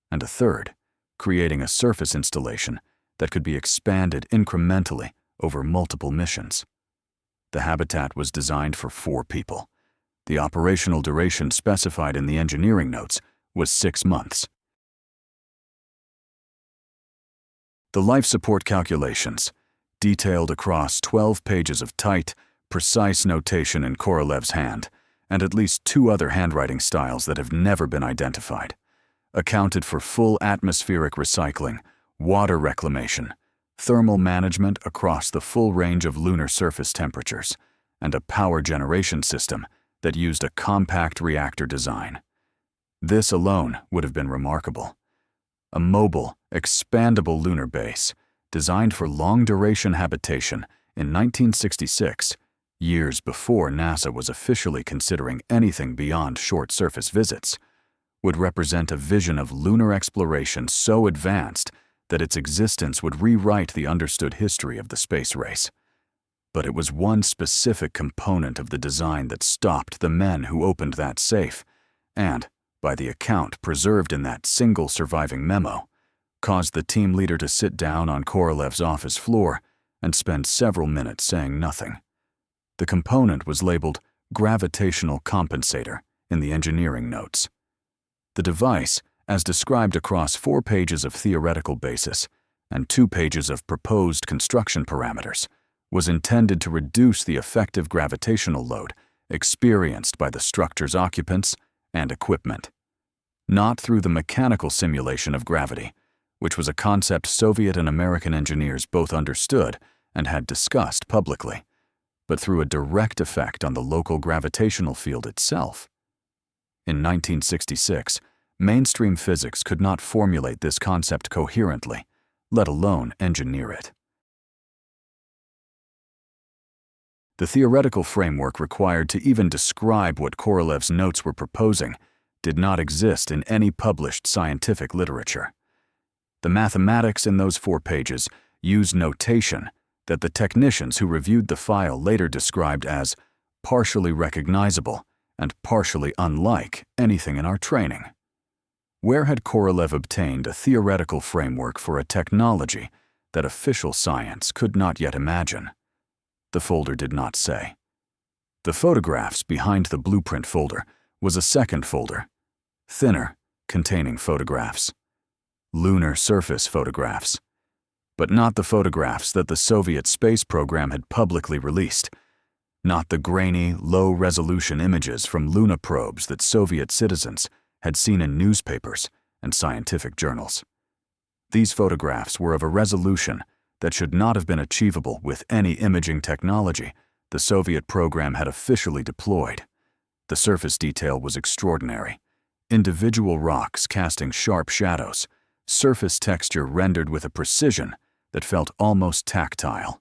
and a third, creating a surface installation that could be expanded incrementally over multiple missions. The habitat was designed for 4 people. The operational duration specified in the engineering notes was 6 months. The life support calculations, detailed across 12 pages of tight, precise notation in Korolev's hand, and at least 2 other handwriting styles that have never been identified, accounted for full atmospheric recycling, water reclamation, thermal management across the full range of lunar surface temperatures, and a power generation system that used a compact reactor design. This alone would have been remarkable. A mobile, expandable lunar base, designed for long-duration habitation in 1966, years before NASA was officially considering anything beyond short-surface visits, would represent a vision of lunar exploration so advanced that its existence would rewrite the understood history of the space race. But it was one specific component of the design that stopped the men who opened that safe and, by the account preserved in that single surviving memo, caused the team leader to sit down on Korolev's office floor and spend several minutes saying nothing. The component was labeled gravitational compensator in the engineering notes. The device, as described across 4 pages of theoretical basis and 2 pages of proposed construction parameters, was intended to reduce the effective gravitational load experienced by the structure's occupants and equipment. Not through the mechanical simulation of gravity, which was a concept Soviet and American engineers both understood and had discussed publicly, but through a direct effect on the local gravitational field itself. In 1966, mainstream physics could not formulate this concept coherently, let alone engineer it. The theoretical framework required to even describe what Korolev's notes were proposing did not exist in any published scientific literature. The mathematics in those 4 pages used notation that the technicians who reviewed the file later described as partially recognizable and partially unlike anything in our training. Where had Korolev obtained a theoretical framework for a technology that official science could not yet imagine? The folder did not say. The photographs behind the blueprint folder was a second folder, thinner, containing photographs. Lunar surface photographs. But not the photographs that the Soviet space program had publicly released. Not the grainy, low-resolution images from Luna probes that Soviet citizens had seen in newspapers and scientific journals. These photographs were of a resolution that should not have been achievable with any imaging technology the Soviet program had officially deployed. The surface detail was extraordinary. Individual rocks casting sharp shadows, surface texture rendered with a precision that felt almost tactile.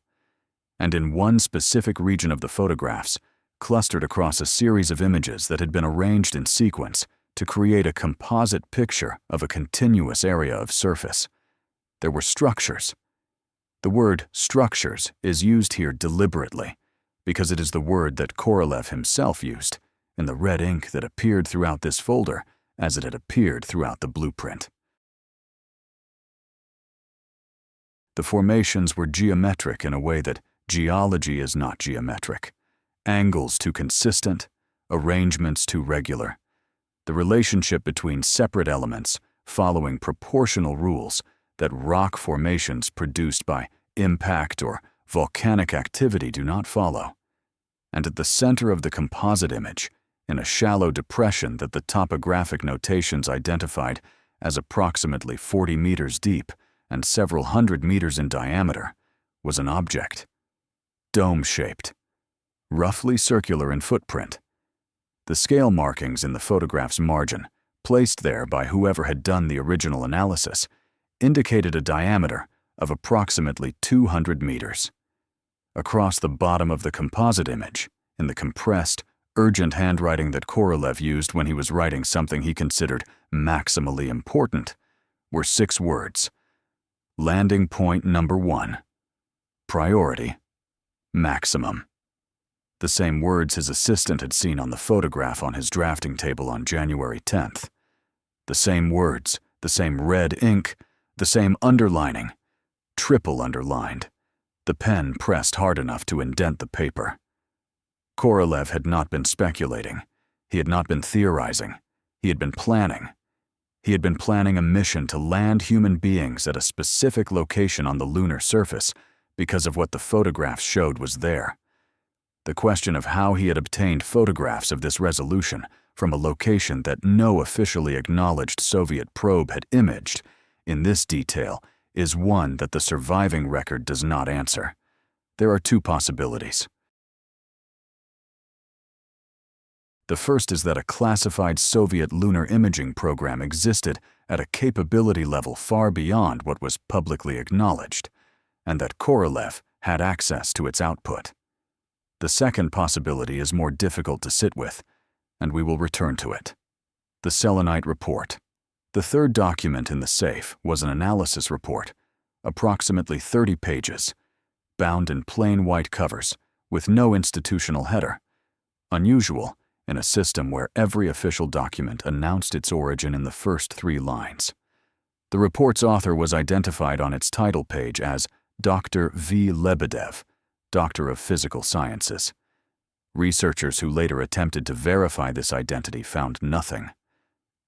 And in one specific region of the photographs, clustered across a series of images that had been arranged in sequence to create a composite picture of a continuous area of surface, there were structures. The word structures is used here deliberately because it is the word that Korolev himself used in the red ink that appeared throughout this folder as it had appeared throughout the blueprint. The formations were geometric in a way that geology is not geometric. Angles too consistent, arrangements too regular. The relationship between separate elements following proportional rules that rock formations produced by impact or volcanic activity do not follow. And at the center of the composite image, in a shallow depression that the topographic notations identified as approximately 40 meters deep and several hundred meters in diameter, was an object. Dome-shaped, roughly circular in footprint. The scale markings in the photograph's margin, placed there by whoever had done the original analysis, indicated a diameter of approximately 200 meters. Across the bottom of the composite image, in the compressed, urgent handwriting that Korolev used when he was writing something he considered maximally important, were 6 words. Landing point number 1. Priority. Maximum. The same words his assistant had seen on the photograph on his drafting table on January 10th. The same words, the same red ink, the same underlining, triple underlined, the pen pressed hard enough to indent the paper. Korolev had not been speculating. He had not been theorizing. He had been planning. He had been planning a mission to land human beings at a specific location on the lunar surface because of what the photographs showed was there. The question of how he had obtained photographs of this resolution from a location that no officially acknowledged Soviet probe had imaged, in this detail, is one that the surviving record does not answer. There are 2 possibilities. The first is that a classified Soviet lunar imaging program existed at a capability level far beyond what was publicly acknowledged, and that Korolev had access to its output. The second possibility is more difficult to sit with, and we will return to it. The selenite report. The third document in the safe was an analysis report, approximately 30 pages, bound in plain white covers, with no institutional header. Unusual in a system where every official document announced its origin in the first 3 lines. The report's author was identified on its title page as Dr. V. Lebedev, Doctor of Physical Sciences. Researchers who later attempted to verify this identity found nothing.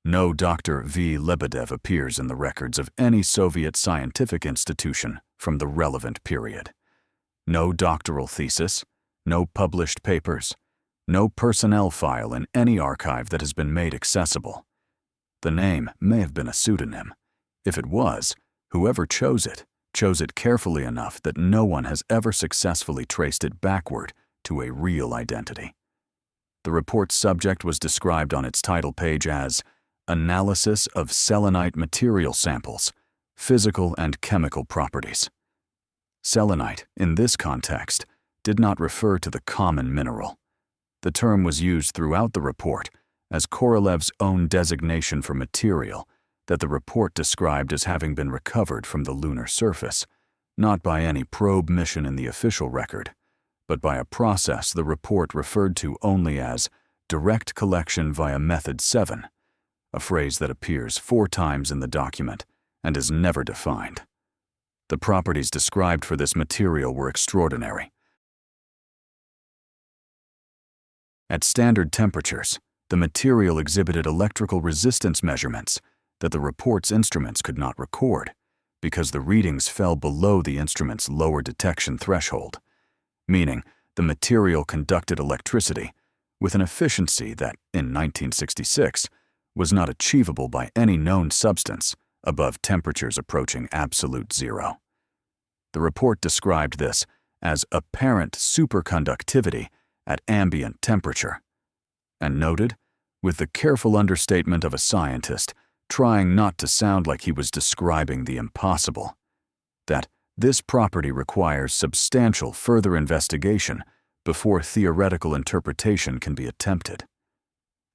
No Dr. V. Lebedev appears in the records of any Soviet scientific institution from the relevant period. No doctoral thesis, no published papers, No personnel file in any archive that has been made accessible. The name may have been a pseudonym. If it was, whoever chose it carefully enough that no one has ever successfully traced it backward to a real identity. The report's subject was described on its title page as Analysis of Selenite Material Samples, Physical and Chemical Properties. Selenite, in this context, did not refer to the common mineral. The term was used throughout the report as Korolev's own designation for material that the report described as having been recovered from the lunar surface, not by any probe mission in the official record, but by a process the report referred to only as direct collection via Method 7, a phrase that appears 4 times in the document and is never defined. The properties described for this material were extraordinary. At standard temperatures, the material exhibited electrical resistance measurements that the report's instruments could not record because the readings fell below the instrument's lower detection threshold, meaning the material conducted electricity with an efficiency that, in 1966, was not achievable by any known substance above temperatures approaching absolute zero. The report described this as apparent superconductivity at ambient temperature, and noted, with the careful understatement of a scientist trying not to sound like he was describing the impossible, that this property requires substantial further investigation before theoretical interpretation can be attempted.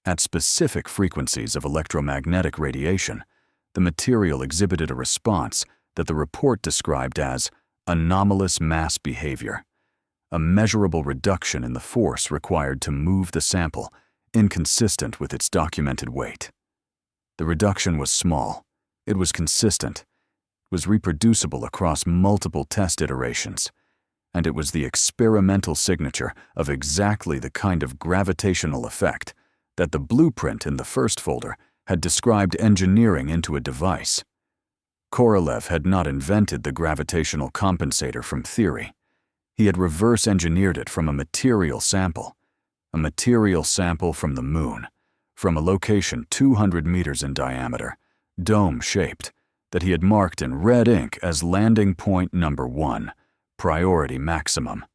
At specific frequencies of electromagnetic radiation, the material exhibited a response that the report described as anomalous mass behavior, a measurable reduction in the force required to move the sample, inconsistent with its documented weight. The reduction was small, it was consistent, it was reproducible across multiple test iterations, and it was the experimental signature of exactly the kind of gravitational effect that the blueprint in the first folder had described engineering into a device. Korolev had not invented the gravitational compensator from theory. He had reverse-engineered it from a material sample from the moon, from a location 200 meters in diameter, dome-shaped, that he had marked in red ink as landing point number 1, priority maximum.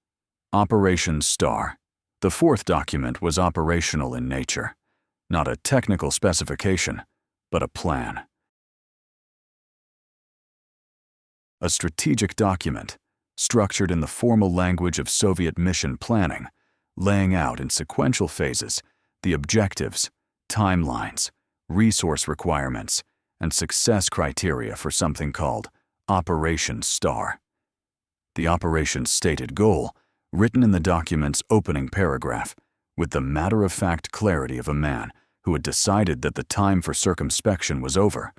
Operation Star. The fourth document was operational in nature, not a technical specification, but a plan. A strategic document, structured in the formal language of Soviet mission planning, laying out in sequential phases the objectives, timelines, resource requirements, and success criteria for something called Operation Star. The operation's stated goal, written in the document's opening paragraph, with the matter-of-fact clarity of a man who had decided that the time for circumspection was over,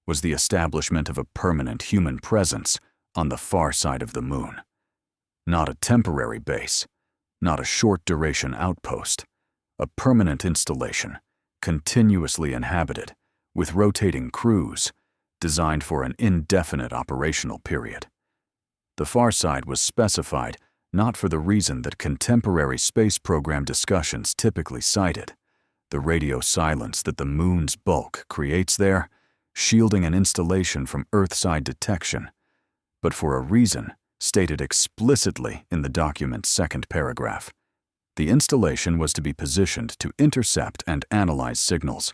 was the establishment of a permanent human presence on the far side of the moon. Not a temporary base, not a short-duration outpost, a permanent installation, continuously inhabited, with rotating crews, designed for an indefinite operational period. The far side was specified not for the reason that contemporary space program discussions typically cited, the radio silence that the moon's bulk creates there, shielding an installation from Earthside detection, but for a reason stated explicitly in the document's second paragraph. The installation was to be positioned to intercept and analyze signals.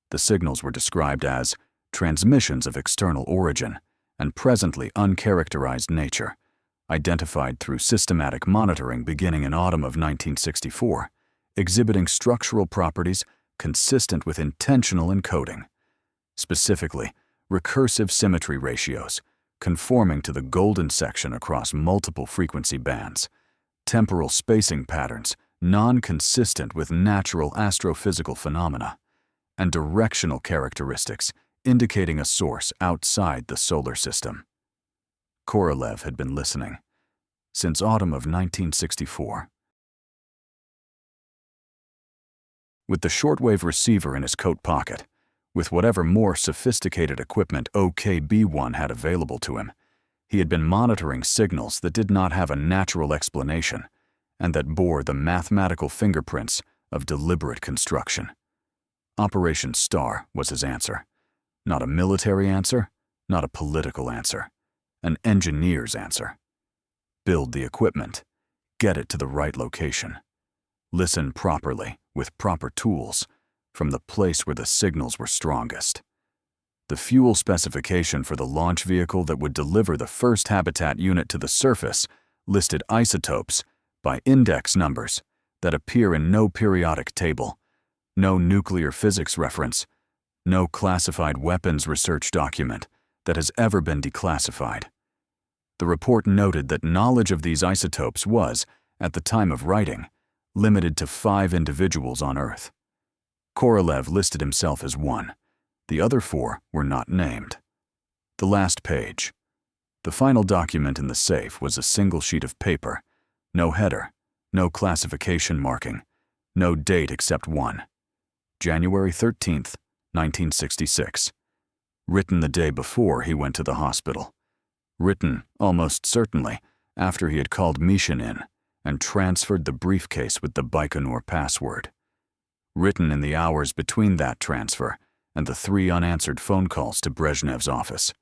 The signals were described as transmissions of external origin and presently uncharacterized nature, identified through systematic monitoring beginning in autumn of 1964, exhibiting structural properties consistent with intentional encoding. Specifically, recursive symmetry ratios, conforming to the golden section across multiple frequency bands, temporal spacing patterns non-consistent with natural astrophysical phenomena, and directional characteristics indicating a source outside the solar system. Korolev had been listening since autumn of 1964. With the shortwave receiver in his coat pocket, with whatever more sophisticated equipment OKB-1 had available to him, he had been monitoring signals that did not have a natural explanation and that bore the mathematical fingerprints of deliberate construction. Operation Star was his answer. Not a military answer, not a political answer. An engineer's answer. Build the equipment. Get it to the right location. Listen properly, with proper tools, from the place where the signals were strongest. The fuel specification for the launch vehicle that would deliver the first habitat unit to the surface listed isotopes by index numbers that appear in no periodic table, no nuclear physics reference, no classified weapons research document that has ever been declassified. The report noted that knowledge of these isotopes was, at the time of writing, limited to 5 individuals on Earth. Korolev listed himself as one. The other 4 were not named. The last page. The final document in the safe was a single sheet of paper, no header, no classification marking, no date except one. January 13th, 1966. Written the day before he went to the hospital. Written, almost certainly, after he had called Mishin in and transferred the briefcase with the Baikonur password. Written in the hours between that transfer and the 3 unanswered phone calls to Brezhnev's office.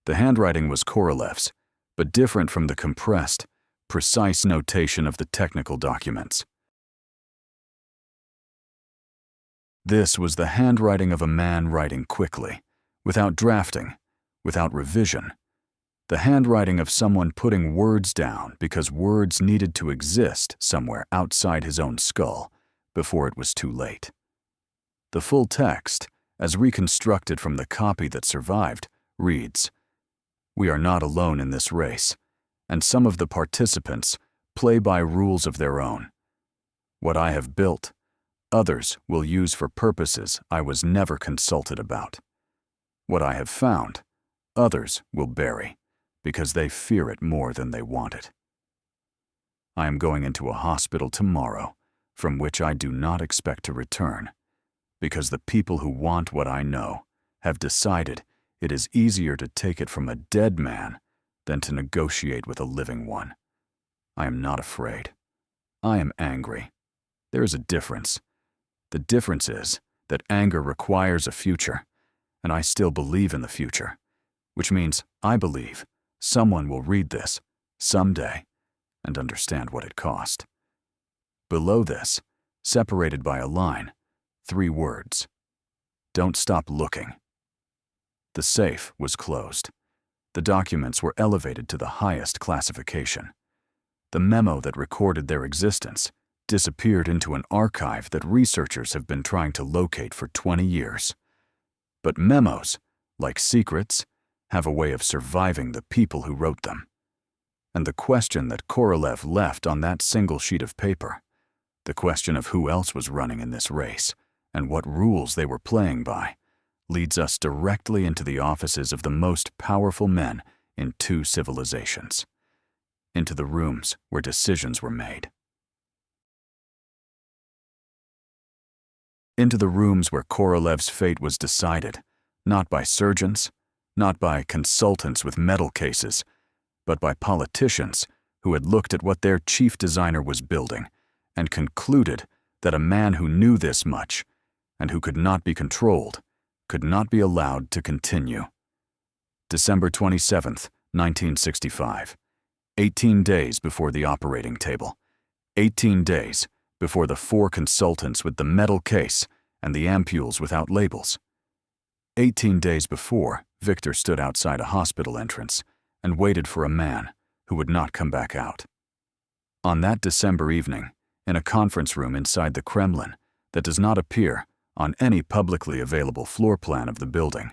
The handwriting was Korolev's, but different from the compressed, precise notation of the technical documents. This was the handwriting of a man writing quickly, without drafting, without revision. The handwriting of someone putting words down because words needed to exist somewhere outside his own skull before it was too late. The full text, as reconstructed from the copy that survived, reads, "We are not alone in this race, and some of the participants play by rules of their own. What I have built, others will use for purposes I was never consulted about. What I have found, others will bury, because they fear it more than they want it. I am going into a hospital tomorrow, from which I do not expect to return, because the people who want what I know have decided it is easier to take it from a dead man than to negotiate with a living one. I am not afraid. I am angry. There is a difference. The difference is that anger requires a future, and I still believe in the future, which means I believe someone will read this someday and understand what it cost. Below this, separated by a line, 3 words. Don't stop looking. The safe was closed. The documents were elevated to the highest classification. The memo that recorded their existence disappeared into an archive that researchers have been trying to locate for 20 years. But memos, like secrets, have a way of surviving the people who wrote them. And the question that Korolev left on that single sheet of paper, the question of who else was running in this race and what rules they were playing by, leads us directly into the offices of the most powerful men in 2 civilizations, into the rooms where decisions were made. Into the rooms where Korolev's fate was decided, not by surgeons, not by consultants with metal cases, but by politicians who had looked at what their chief designer was building and concluded that a man who knew this much and who could not be controlled could not be allowed to continue. December 27th, 1965. 18 days before the operating table. 18 days before the 4 consultants with the metal case and the ampules without labels. 18 days before, Victor stood outside a hospital entrance and waited for a man who would not come back out. On that December evening, in a conference room inside the Kremlin that does not appear on any publicly available floor plan of the building,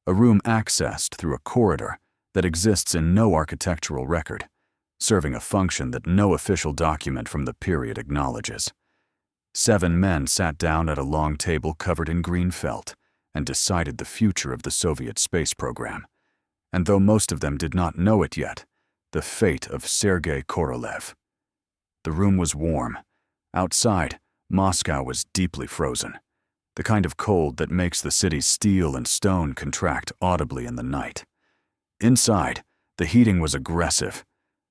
a room accessed through a corridor that exists in no architectural record, serving a function that no official document from the period acknowledges. 7 men sat down at a long table covered in green felt and decided the future of the Soviet space program. And though most of them did not know it yet, the fate of Sergei Korolev. The room was warm. Outside, Moscow was deeply frozen, the kind of cold that makes the city's steel and stone contract audibly in the night. Inside, the heating was aggressive.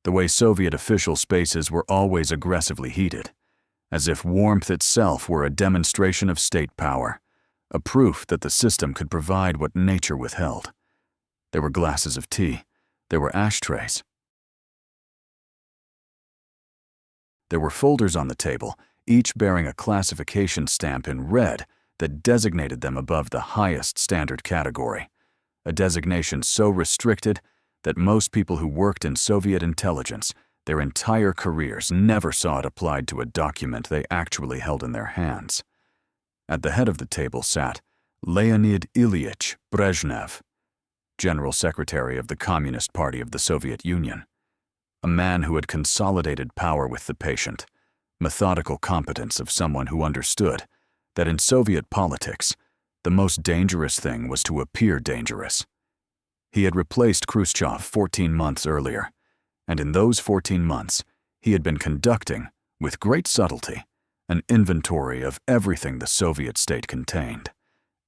the way Soviet official spaces were always aggressively heated, as if warmth itself were a demonstration of state power, a proof that the system could provide what nature withheld. There were glasses of tea. There were ashtrays. There were folders on the table, each bearing a classification stamp in red that designated them above the highest standard category, a designation so restricted that most people who worked in Soviet intelligence their entire careers never saw it applied to a document they actually held in their hands. At the head of the table sat Leonid Ilyich Brezhnev, General Secretary of the Communist Party of the Soviet Union, a man who had consolidated power with the patient, methodical competence of someone who understood that in Soviet politics, the most dangerous thing was to appear dangerous. He had replaced Khrushchev 14 months earlier, and in those 14 months, he had been conducting, with great subtlety, an inventory of everything the Soviet state contained,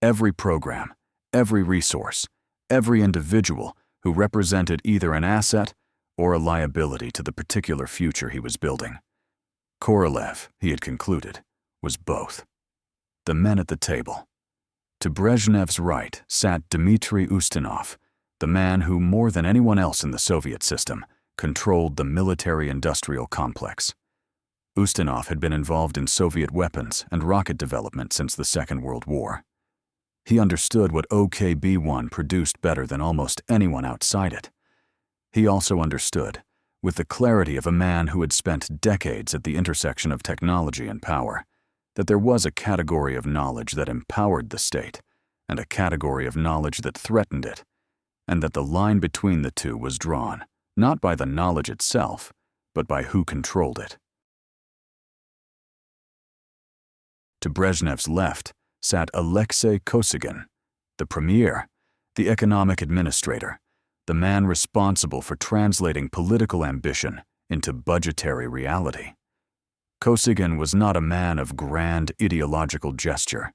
every program, every resource, every individual who represented either an asset or a liability to the particular future he was building. Korolev, he had concluded, was both. The men at the table. To Brezhnev's right sat Dmitry Ustinov, the man who, more than anyone else in the Soviet system, controlled the military-industrial complex. Ustinov had been involved in Soviet weapons and rocket development since the Second World War. He understood what OKB-1 produced better than almost anyone outside it. He also understood, with the clarity of a man who had spent decades at the intersection of technology and power, that there was a category of knowledge that empowered the state and a category of knowledge that threatened it, and that the line between the two was drawn, not by the knowledge itself, but by who controlled it. To Brezhnev's left sat Alexei Kosygin, the premier, the economic administrator, the man responsible for translating political ambition into budgetary reality. Kosygin was not a man of grand ideological gesture.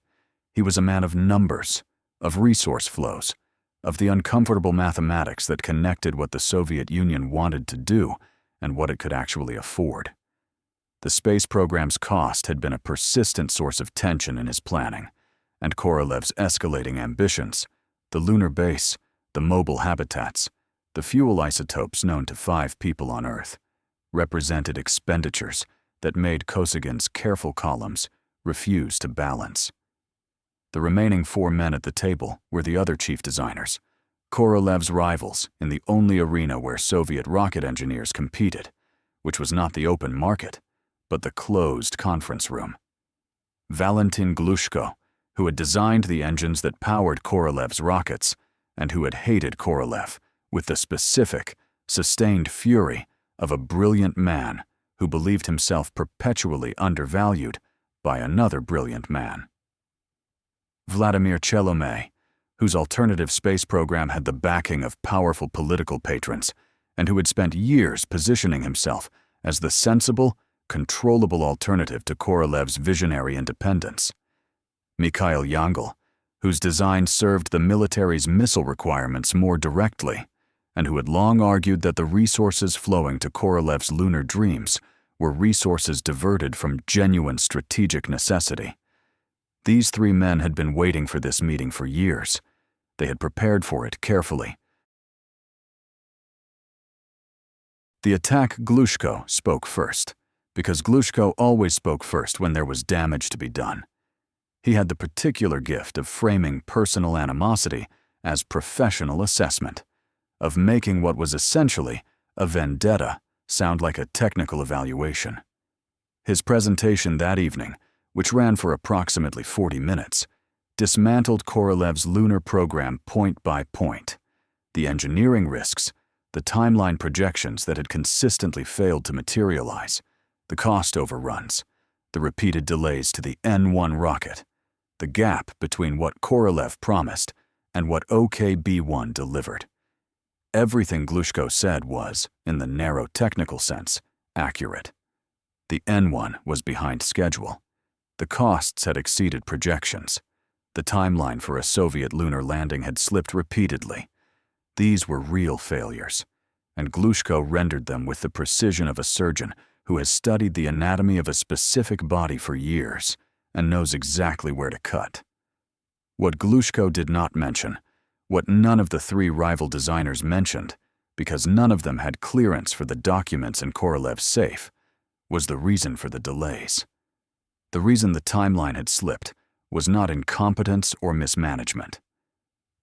He was a man of numbers, of resource flows, of the uncomfortable mathematics that connected what the Soviet Union wanted to do and what it could actually afford. The space program's cost had been a persistent source of tension in his planning, and Korolev's escalating ambitions, the lunar base, the mobile habitats, the fuel isotopes known to 5 people on Earth, represented expenditures that made Kosygin's careful columns refuse to balance. The remaining 4 men at the table were the other chief designers, Korolev's rivals in the only arena where Soviet rocket engineers competed, which was not the open market, but the closed conference room. Valentin Glushko, who had designed the engines that powered Korolev's rockets, and who had hated Korolev with the specific, sustained fury of a brilliant man who believed himself perpetually undervalued by another brilliant man. Vladimir Chelomey, whose alternative space program had the backing of powerful political patrons, and who had spent years positioning himself as the sensible, controllable alternative to Korolev's visionary independence. Mikhail Yangel, whose design served the military's missile requirements more directly, and who had long argued that the resources flowing to Korolev's lunar dreams were resources diverted from genuine strategic necessity. These 3 men had been waiting for this meeting for years. They had prepared for it carefully. The attack Glushko spoke first, because Glushko always spoke first when there was damage to be done. He had the particular gift of framing personal animosity as professional assessment, of making what was essentially a vendetta sound like a technical evaluation. His presentation that evening, which ran for approximately 40 minutes, dismantled Korolev's lunar program point by point, the engineering risks, the timeline projections that had consistently failed to materialize, the cost overruns, the repeated delays to the N-1 rocket, the gap between what Korolev promised and what OKB-1 delivered. Everything Glushko said was, in the narrow technical sense, accurate. The N-1 was behind schedule. The costs had exceeded projections. The timeline for a Soviet lunar landing had slipped repeatedly. These were real failures, and Glushko rendered them with the precision of a surgeon who has studied the anatomy of a specific body for years and knows exactly where to cut. What Glushko did not mention, what none of the three rival designers mentioned, because none of them had clearance for the documents in Korolev's safe, was the reason for the delays. The reason the timeline had slipped was not incompetence or mismanagement.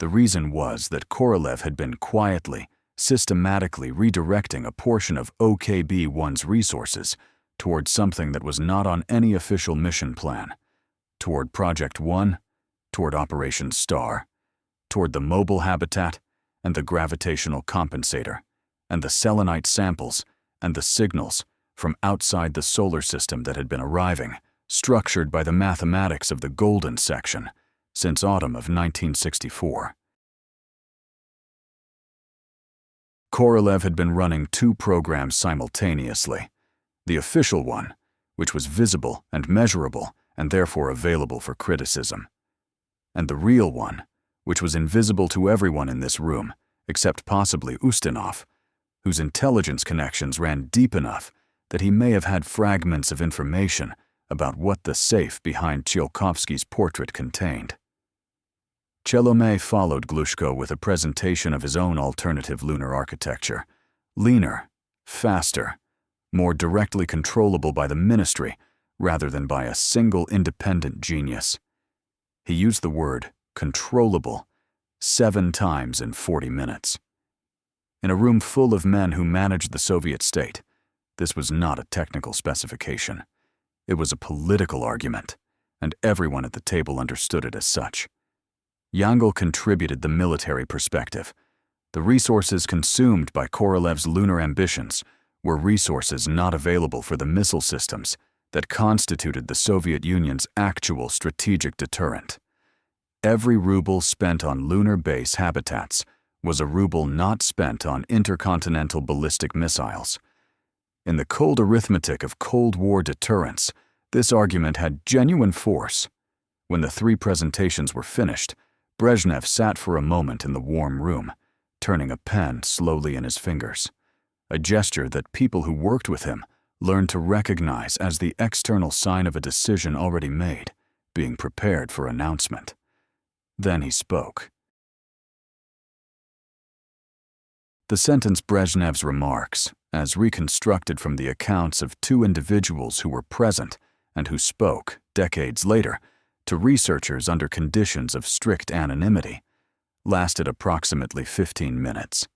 The reason was that Korolev had been quietly, systematically redirecting a portion of OKB-1's resources toward something that was not on any official mission plan, toward Project 1, toward Operation Star, toward the mobile habitat and the gravitational compensator, and the selenite samples and the signals from outside the solar system that had been arriving, structured by the mathematics of the golden section, since autumn of 1964. Korolev had been running two programs simultaneously. The official one, which was visible and measurable and therefore available for criticism, and the real one, which was invisible to everyone in this room, except possibly Ustinov, whose intelligence connections ran deep enough that he may have had fragments of information about what the safe behind Tsiolkovsky's portrait contained. Chelomey followed Glushko with a presentation of his own alternative lunar architecture, leaner, faster, more directly controllable by the ministry rather than by a single independent genius. He used the word controllable 7 times in 40 minutes. In a room full of men who managed the Soviet state, this was not a technical specification. It was a political argument, and everyone at the table understood it as such. Yangel contributed the military perspective. The resources consumed by Korolev's lunar ambitions were resources not available for the missile systems that constituted the Soviet Union's actual strategic deterrent. Every ruble spent on lunar base habitats was a ruble not spent on intercontinental ballistic missiles. In the cold arithmetic of Cold War deterrence, this argument had genuine force. When the 3 presentations were finished, Brezhnev sat for a moment in the warm room, turning a pen slowly in his fingers, a gesture that people who worked with him learned to recognize as the external sign of a decision already made, being prepared for announcement. Then he spoke. The sentence Brezhnev's remarks, as reconstructed from the accounts of 2 individuals who were present and who spoke, decades later, to researchers under conditions of strict anonymity, lasted approximately 15 minutes.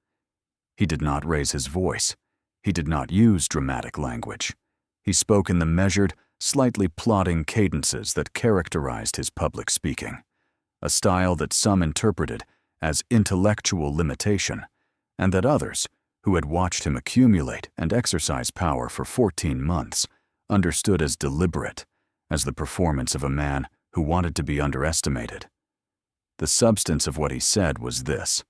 He did not raise his voice. He did not use dramatic language. He spoke in the measured, slightly plodding cadences that characterized his public speaking, a style that some interpreted as intellectual limitation, and that others, who had watched him accumulate and exercise power for 14 months, understood as deliberate, as the performance of a man who wanted to be underestimated. The substance of what he said was this: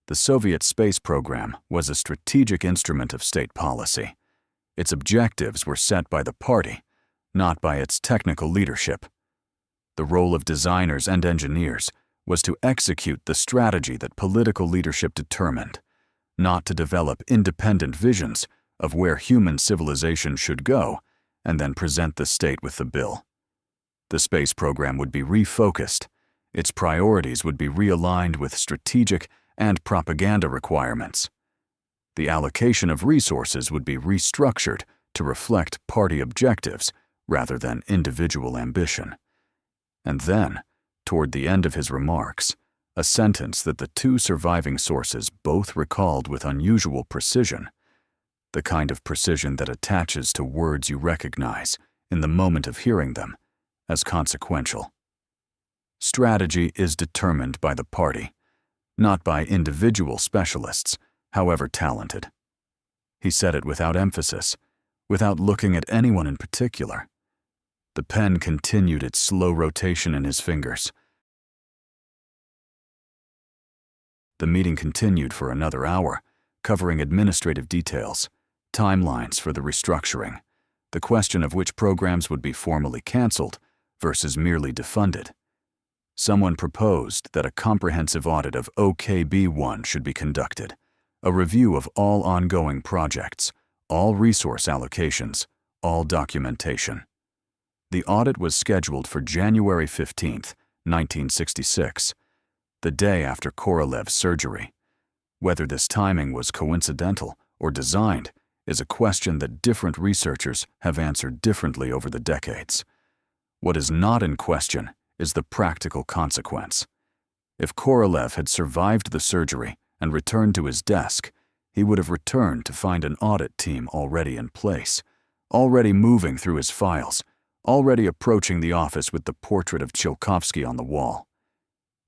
the Soviet space program was a strategic instrument of state policy. Its objectives were set by the party, not by its technical leadership. The role of designers and engineers was to execute the strategy that political leadership determined, not to develop independent visions of where human civilization should go and then present the state with the bill. The space program would be refocused. Its priorities would be realigned with strategic and propaganda requirements. The allocation of resources would be restructured to reflect party objectives rather than individual ambition. And then, toward the end of his remarks, a sentence that the 2 surviving sources both recalled with unusual precision, the kind of precision that attaches to words you recognize in the moment of hearing them as consequential. Strategy is determined by the party, not by individual specialists, however talented. He said it without emphasis, without looking at anyone in particular. The pen continued its slow rotation in his fingers. The meeting continued for another hour, covering administrative details, timelines for the restructuring, the question of which programs would be formally canceled versus merely defunded. Someone proposed that a comprehensive audit of OKB-1 should be conducted, a review of all ongoing projects, all resource allocations, all documentation. The audit was scheduled for January 15, 1966, the day after Korolev's surgery. Whether this timing was coincidental or designed is a question that different researchers have answered differently over the decades. What is not in question is the practical consequence. If Korolev had survived the surgery and returned to his desk, he would have returned to find an audit team already in place, already moving through his files, already approaching the office with the portrait of Chilkovsky on the wall.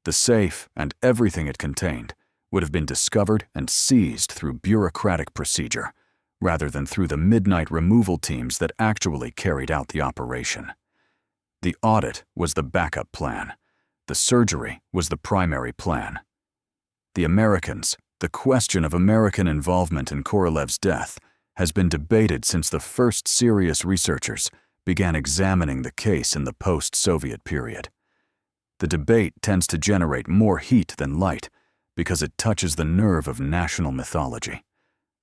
The safe and everything it contained would have been discovered and seized through bureaucratic procedure, rather than through the midnight removal teams that actually carried out the operation. The audit was the backup plan. The surgery was the primary plan. The question of American involvement in Korolev's death has been debated since the first serious researchers began examining the case in the post-Soviet period. The debate tends to generate more heat than light because it touches the nerve of national mythology.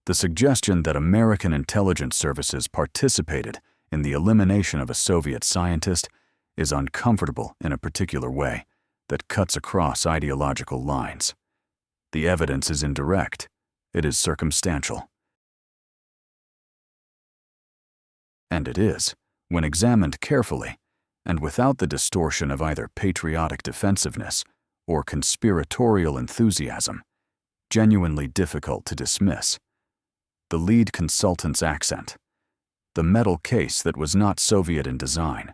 The suggestion that American intelligence services participated in the elimination of a Soviet scientist is uncomfortable in a particular way that cuts across ideological lines. The evidence is indirect. It is circumstantial. And it is, when examined carefully, and without the distortion of either patriotic defensiveness or conspiratorial enthusiasm, genuinely difficult to dismiss. The lead consultant's accent, the metal case that was not Soviet in design,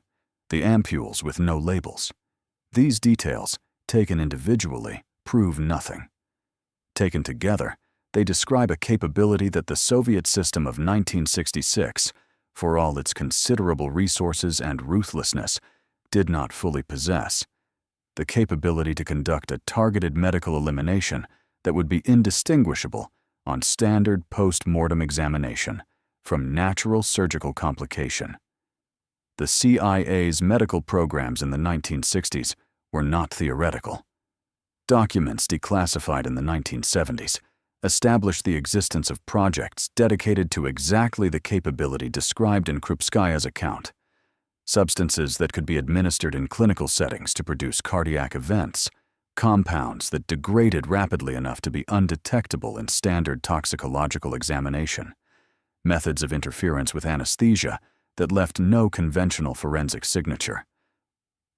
the ampules with no labels. These details, taken individually, prove nothing. Taken together, they describe a capability that the Soviet system of 1966, for all its considerable resources and ruthlessness, did not fully possess: the capability to conduct a targeted medical elimination that would be indistinguishable on standard post-mortem examination from natural surgical complication. The CIA's medical programs in the 1960s were not theoretical. Documents declassified in the 1970s established the existence of projects dedicated to exactly the capability described in Krupskaya's account: substances that could be administered in clinical settings to produce cardiac events, compounds that degraded rapidly enough to be undetectable in standard toxicological examination, methods of interference with anesthesia that left no conventional forensic signature.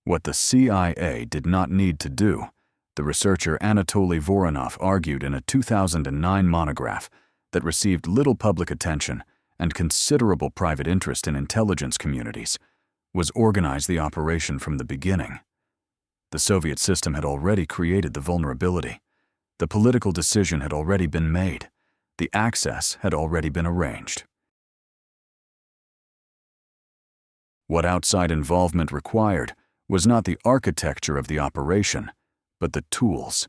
What the CIA did not need to do, the researcher Anatoly Voronov argued in a 2009 monograph that received little public attention and considerable private interest in intelligence communities, was organize the operation from the beginning. The Soviet system had already created the vulnerability. The political decision had already been made. The access had already been arranged. What outside involvement required was not the architecture of the operation, but the tools,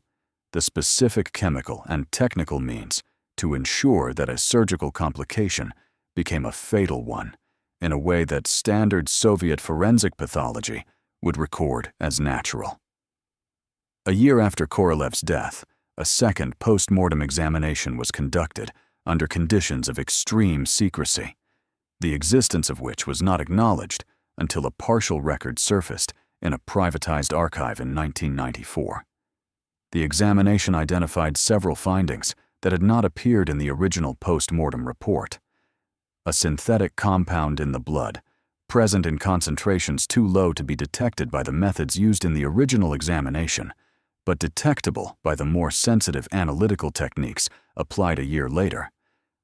the specific chemical and technical means to ensure that a surgical complication became a fatal one in a way that standard Soviet forensic pathology would record as natural. A year after Korolev's death, a second post-mortem examination was conducted under conditions of extreme secrecy, the existence of which was not acknowledged until a partial record surfaced in a privatized archive in 1994. The examination identified several findings that had not appeared in the original post-mortem report. A synthetic compound in the blood, present in concentrations too low to be detected by the methods used in the original examination, but detectable by the more sensitive analytical techniques applied a year later,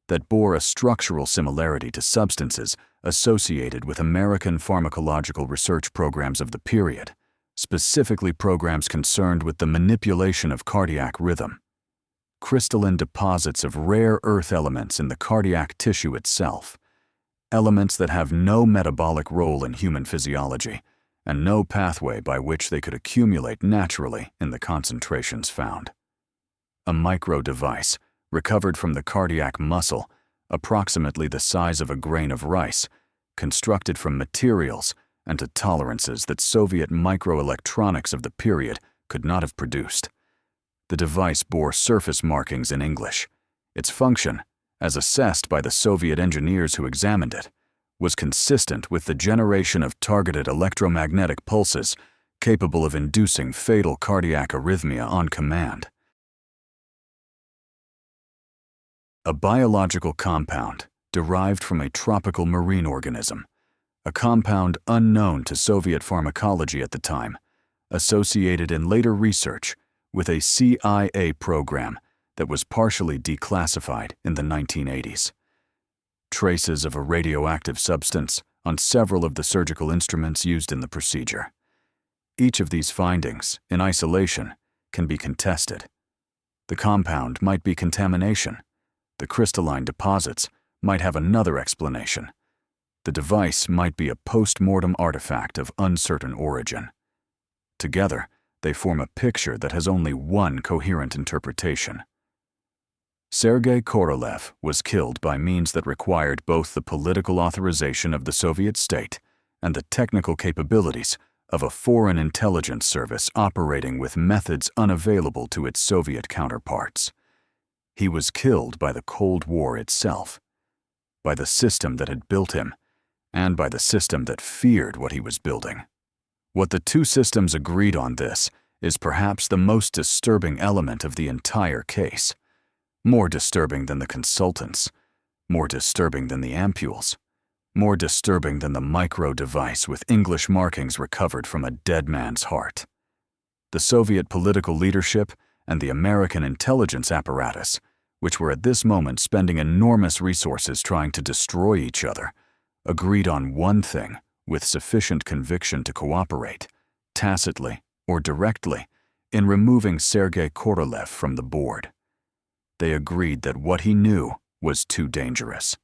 that bore a structural similarity to substances associated with American pharmacological research programs of the period, specifically programs concerned with the manipulation of cardiac rhythm. Crystalline deposits of rare earth elements in the cardiac tissue itself, elements that have no metabolic role in human physiology and no pathway by which they could accumulate naturally in the concentrations found. A micro device recovered from the cardiac muscle, approximately the size of a grain of rice, constructed from materials and to tolerances that Soviet microelectronics of the period could not have produced. The device bore surface markings in English, Its function, as assessed by the Soviet engineers who examined it, was consistent with the generation of targeted electromagnetic pulses capable of inducing fatal cardiac arrhythmia on command. A biological compound derived from a tropical marine organism, a compound unknown to Soviet pharmacology at the time, associated in later research with a CIA program that was partially declassified in the 1980s. Traces of a radioactive substance on several of the surgical instruments used in the procedure. Each of these findings, in isolation, can be contested. The compound might be contamination. The crystalline deposits might have another explanation. The device might be a post-mortem artifact of uncertain origin. Together, they form a picture that has only one coherent interpretation. Sergei Korolev was killed by means that required both the political authorization of the Soviet state and the technical capabilities of a foreign intelligence service operating with methods unavailable to its Soviet counterparts. He was killed by the Cold War itself, by the system that had built him, and by the system that feared what he was building. What the two systems agreed on this is perhaps the most disturbing element of the entire case. More disturbing than the consultants, more disturbing than the ampules, more disturbing than the micro-device with English markings recovered from a dead man's heart. The Soviet political leadership and the American intelligence apparatus, which were at this moment spending enormous resources trying to destroy each other, agreed on one thing with sufficient conviction to cooperate, tacitly or directly, in removing Sergei Korolev from the board. They agreed that what he knew was too dangerous.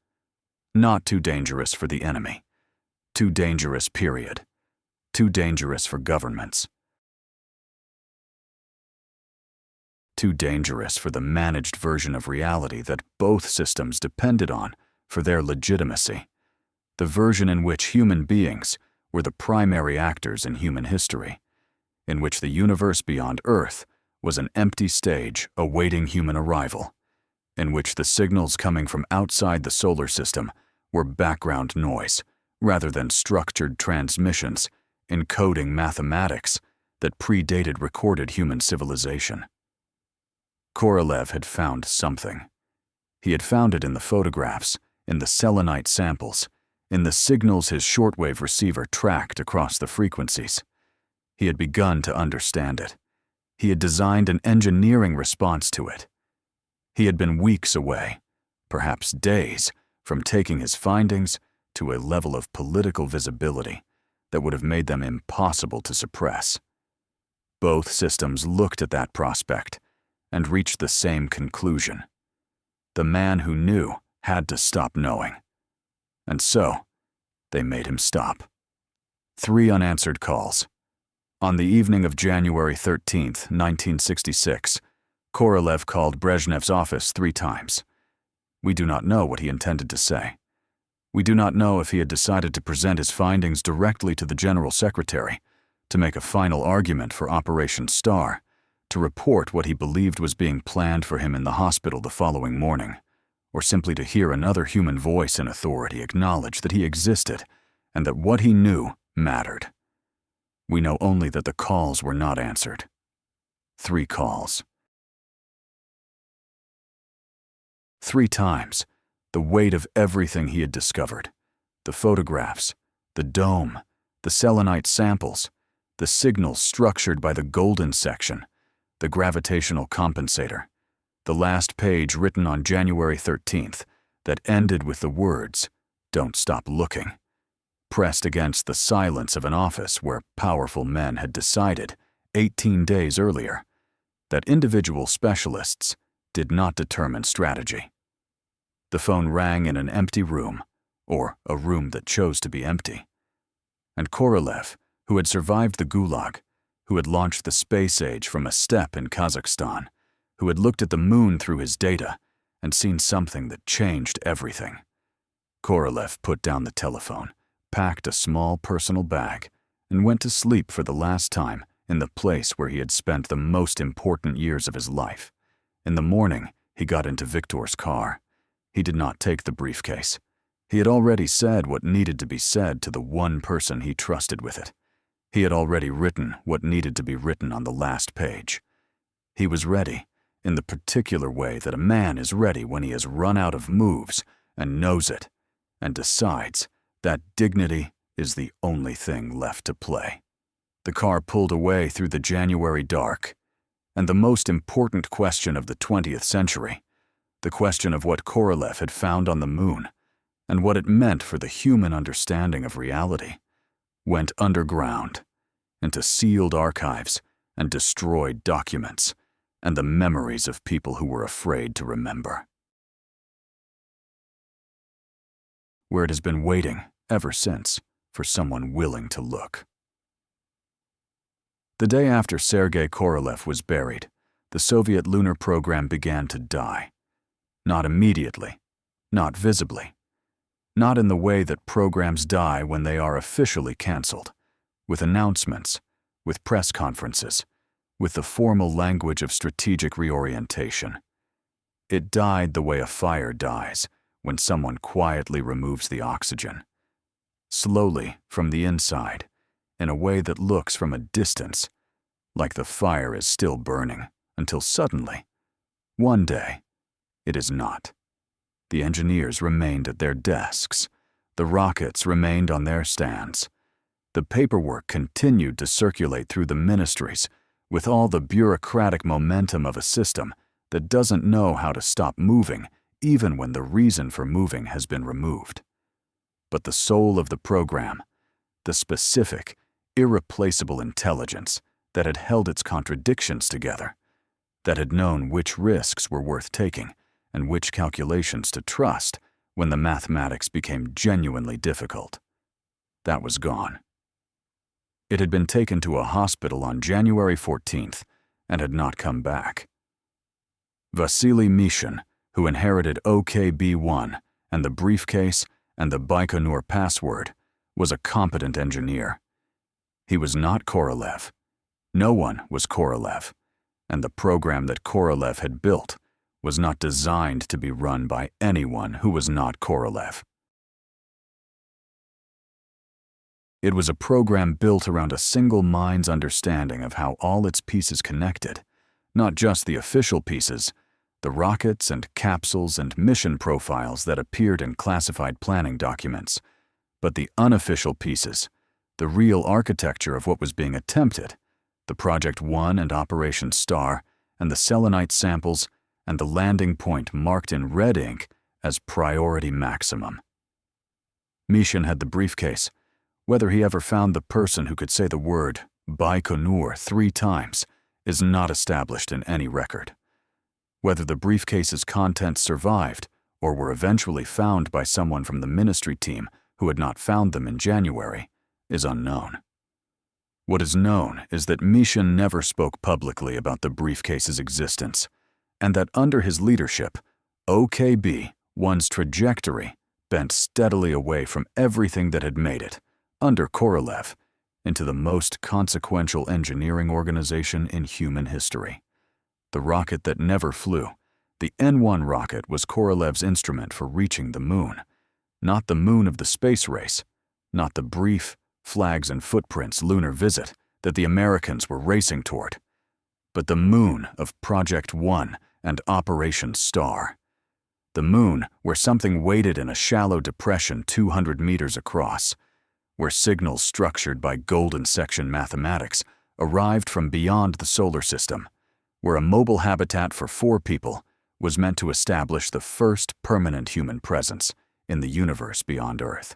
Not too dangerous for the enemy. Too dangerous, period. Too dangerous for governments. Too dangerous for the managed version of reality that both systems depended on for their legitimacy. The version in which human beings were the primary actors in human history, in which the universe beyond Earth was an empty stage awaiting human arrival, in which the signals coming from outside the solar system were background noise rather than structured transmissions encoding mathematics that predated recorded human civilization. Korolev had found something. He had found it in the photographs, in the selenite samples, in the signals his shortwave receiver tracked across the frequencies. He had begun to understand it. He had designed an engineering response to it. He had been weeks away, perhaps days, from taking his findings to a level of political visibility that would have made them impossible to suppress. Both systems looked at that prospect and reached the same conclusion. The man who knew had to stop knowing. And so, they made him stop. 3 unanswered calls. On the evening of January 13, 1966, Korolev called Brezhnev's office 3 times. We do not know what he intended to say. We do not know if he had decided to present his findings directly to the General Secretary, to make a final argument for Operation Star, to report what he believed was being planned for him in the hospital the following morning, or simply to hear another human voice in authority acknowledge that he existed and that what he knew mattered. We know only that the calls were not answered. 3 calls. 3 times, the weight of everything he had discovered, the photographs, the dome, the selenite samples, the signals structured by the golden section, the gravitational compensator, the last page written on January 13th that ended with the words, "Don't stop looking," pressed against the silence of an office where powerful men had decided, 18 days earlier, that individual specialists did not determine strategy. The phone rang in an empty room, or a room that chose to be empty. And Korolev, who had survived the Gulag, who had launched the space age from a steppe in Kazakhstan, who had looked at the moon through his data and seen something that changed everything. Korolev put down the telephone, packed a small personal bag, and went to sleep for the last time in the place where he had spent the most important years of his life. In the morning, He got into Viktor's car. He did not take the briefcase. He had already said what needed to be said to the one person he trusted with it. He had already written what needed to be written on the last page. He was ready, in the particular way that a man is ready when he has run out of moves and knows it, and decides that dignity is the only thing left to play. The car pulled away through the January dark, and the most important question of the 20th century, the question of what Korolev had found on the moon, and what it meant for the human understanding of reality, went underground, into sealed archives and destroyed documents, and the memories of people who were afraid to remember. Where it has been waiting, ever since, for someone willing to look. The day after Sergei Korolev was buried, the Soviet lunar program began to die. Not immediately, not visibly, not in the way that programs die when they are officially canceled, with announcements, with press conferences, with the formal language of strategic reorientation. It died the way a fire dies when someone quietly removes the oxygen, slowly from the inside, in a way that looks from a distance like the fire is still burning, until suddenly, one day, it is not. The engineers remained at their desks. The rockets remained on their stands. The paperwork continued to circulate through the ministries with all the bureaucratic momentum of a system that doesn't know how to stop moving even when the reason for moving has been removed. But the soul of the program, the specific, irreplaceable intelligence that had held its contradictions together, that had known which risks were worth taking and which calculations to trust when the mathematics became genuinely difficult, that was gone. It had been taken to a hospital on January 14th and had not come back. Vasily Mishin, who inherited OKB-1 and the briefcase and the Baikonur password, was a competent engineer. He was not Korolev. No one was Korolev, and the program that Korolev had built was not designed to be run by anyone who was not Korolev. It was a program built around a single mind's understanding of how all its pieces connected, not just the official pieces, the rockets and capsules and mission profiles that appeared in classified planning documents, but the unofficial pieces, the real architecture of what was being attempted, the Project 1 and Operation Star, and the selenite samples, and the landing point marked in red ink as priority maximum. Mishin had the briefcase. Whether he ever found the person who could say the word Baikonur 3 times is not established in any record. Whether the briefcase's contents survived or were eventually found by someone from the ministry team who had not found them in January is unknown. What is known is that Mishin never spoke publicly about the briefcase's existence, and that under his leadership, OKB-1's trajectory bent steadily away from everything that had made it, under Korolev, into the most consequential engineering organization in human history. The rocket that never flew, the N-1 rocket, was Korolev's instrument for reaching the moon. Not the moon of the space race, not the brief, flags and footprints lunar visit that the Americans were racing toward, but the moon of Project 1 and Operation Star. The moon where something waited in a shallow depression 200 meters across, where signals structured by golden section mathematics arrived from beyond the solar system, where a mobile habitat for 4 people was meant to establish the first permanent human presence in the universe beyond Earth.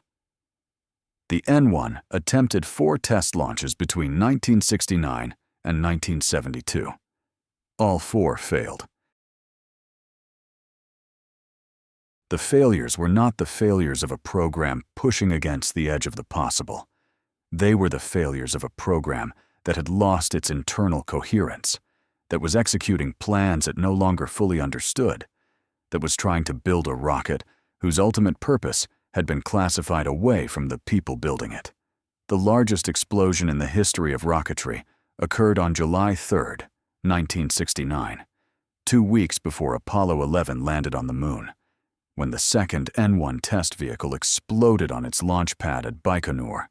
The N-1 attempted 4 test launches between 1969 and 1972. All 4 failed. The failures were not the failures of a program pushing against the edge of the possible. They were the failures of a program that had lost its internal coherence, that was executing plans it no longer fully understood, that was trying to build a rocket whose ultimate purpose had been classified away from the people building it. The largest explosion in the history of rocketry occurred on July 3, 1969. 2 weeks before Apollo 11 landed on the moon, when the second N-1 test vehicle exploded on its launch pad at Baikonur,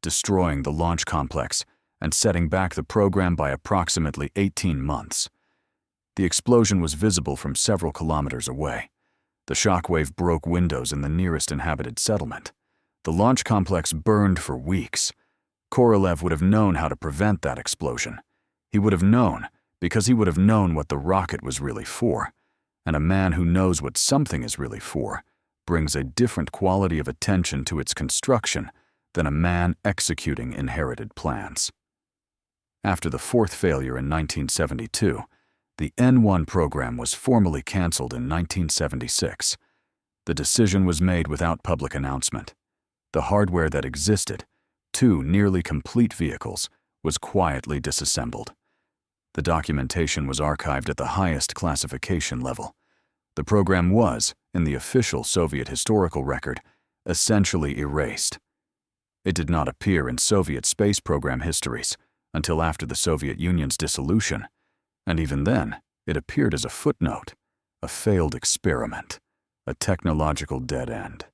destroying the launch complex and setting back the program by approximately 18 months. The explosion was visible from several kilometers away. The shockwave broke windows in the nearest inhabited settlement. The launch complex burned for weeks. Korolev would have known how to prevent that explosion. He would have known because he would have known what the rocket was really for. And a man who knows what something is really for brings a different quality of attention to its construction than a man executing inherited plans. After the fourth failure in 1972, the N-1 program was formally canceled in 1976. The decision was made without public announcement. The hardware that existed, 2 nearly complete vehicles, was quietly disassembled. The documentation was archived at the highest classification level. The program was, in the official Soviet historical record, essentially erased. It did not appear in Soviet space program histories until after the Soviet Union's dissolution, and even then, it appeared as a footnote, a failed experiment, a technological dead end.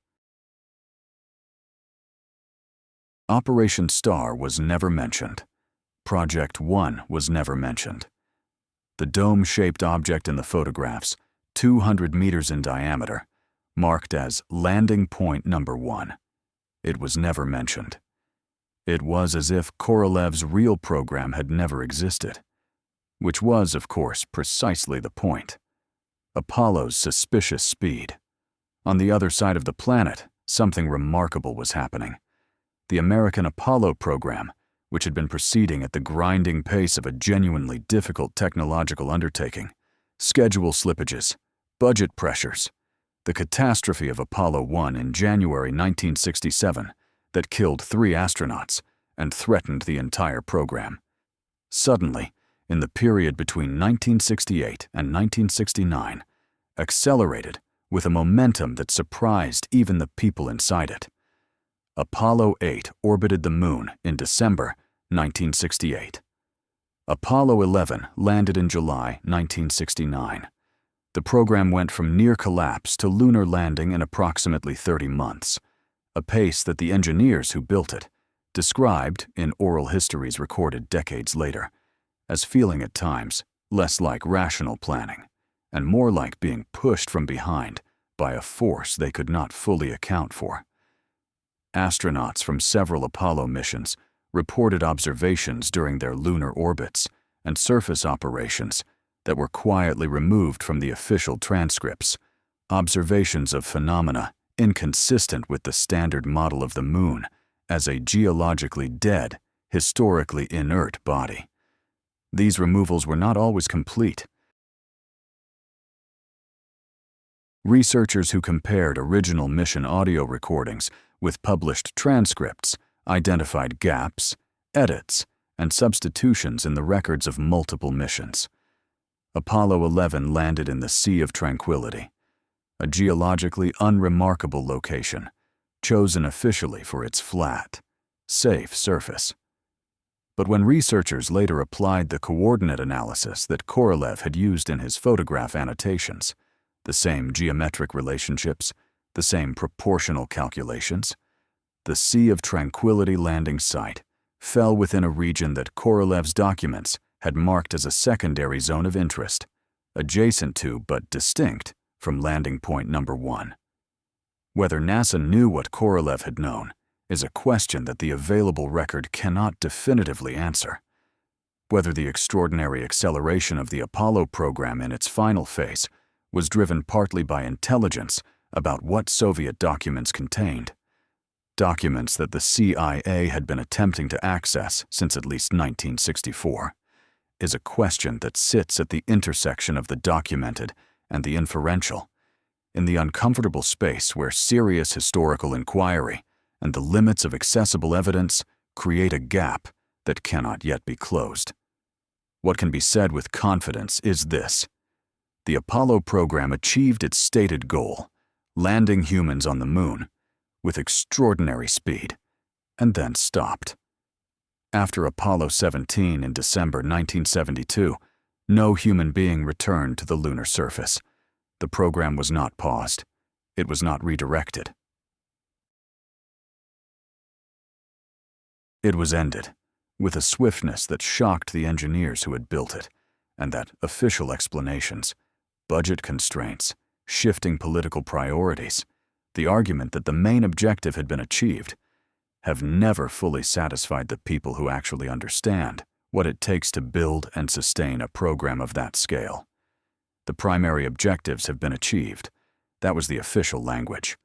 Operation Star was never mentioned. Project 1 was never mentioned. The dome-shaped object in the photographs, 200 meters in diameter, marked as landing point number 1. It was never mentioned. It was as if Korolev's real program had never existed, which was, of course, precisely the point. Apollo's suspicious speed. On the other side of the planet, something remarkable was happening. The American Apollo program, which had been proceeding at the grinding pace of a genuinely difficult technological undertaking, schedule slippages, budget pressures, the catastrophe of Apollo 1 in January 1967 that killed 3 astronauts and threatened the entire program. Suddenly, in the period between 1968 and 1969, accelerated with a momentum that surprised even the people inside it. Apollo 8 orbited the moon in December 1968. Apollo 11 landed in July 1969. The program went from near collapse to lunar landing in approximately 30 months, a pace that the engineers who built it described, in oral histories recorded decades later, as feeling at times less like rational planning and more like being pushed from behind by a force they could not fully account for. Astronauts from several Apollo missions reported observations during their lunar orbits and surface operations that were quietly removed from the official transcripts, observations of phenomena inconsistent with the standard model of the moon as a geologically dead, historically inert body. These removals were not always complete. Researchers who compared original mission audio recordings with published transcripts identified gaps, edits, and substitutions in the records of multiple missions. Apollo 11 landed in the Sea of Tranquility, a geologically unremarkable location, chosen officially for its flat, safe surface. But when researchers later applied the coordinate analysis that Korolev had used in his photograph annotations, the same geometric relationships, the same proportional calculations, the Sea of Tranquility landing site fell within a region that Korolev's documents had marked as a secondary zone of interest, adjacent to but distinct from landing point number 1. Whether NASA knew what Korolev had known is a question that the available record cannot definitively answer. Whether the extraordinary acceleration of the Apollo program in its final phase was driven partly by intelligence about what Soviet documents contained, documents that the CIA had been attempting to access since at least 1964, is a question that sits at the intersection of the documented and the inferential, in the uncomfortable space where serious historical inquiry and the limits of accessible evidence create a gap that cannot yet be closed. What can be said with confidence is this: the Apollo program achieved its stated goal, landing humans on the moon, with extraordinary speed, and then stopped. After Apollo 17 in December 1972, No human being returned to the lunar surface. The program was not paused. It was not redirected. It was ended, with a swiftness that shocked the engineers who had built it, and that official explanations, budget constraints, shifting political priorities, the argument that the main objective had been achieved, have never fully satisfied the people who actually understand what it takes to build and sustain a program of that scale. The primary objectives have been achieved. That was the official language.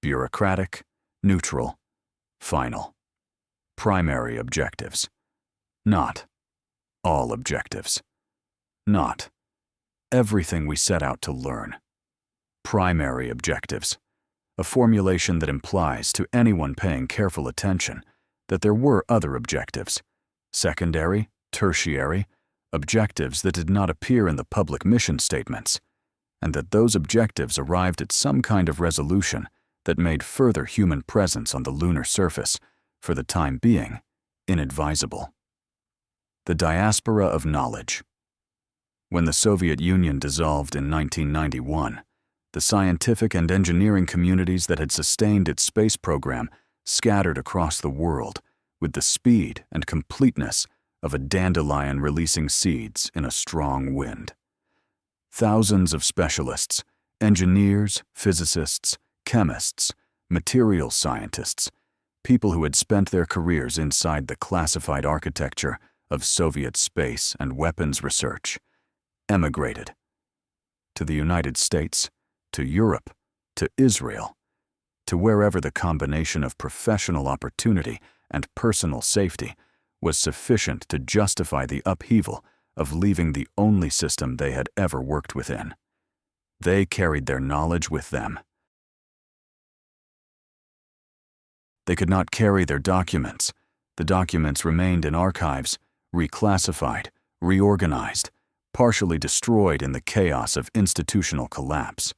Bureaucratic, neutral, final. Primary objectives. Not all objectives. Not everything we set out to learn. Primary objectives. A formulation that implies to anyone paying careful attention that there were other objectives, secondary, tertiary, objectives that did not appear in the public mission statements, and that those objectives arrived at some kind of resolution that made further human presence on the lunar surface, for the time being, inadvisable. The diaspora of knowledge. When the Soviet Union dissolved in 1991, the scientific and engineering communities that had sustained its space program scattered across the world with the speed and completeness of a dandelion releasing seeds in a strong wind. Thousands of specialists, engineers, physicists, chemists, materials scientists, people who had spent their careers inside the classified architecture of Soviet space and weapons research, emigrated to the United States, to Europe, to Israel, to wherever the combination of professional opportunity and personal safety was sufficient to justify the upheaval of leaving the only system they had ever worked within. They carried their knowledge with them. They could not carry their documents. The documents remained in archives, reclassified, reorganized, partially destroyed in the chaos of institutional collapse.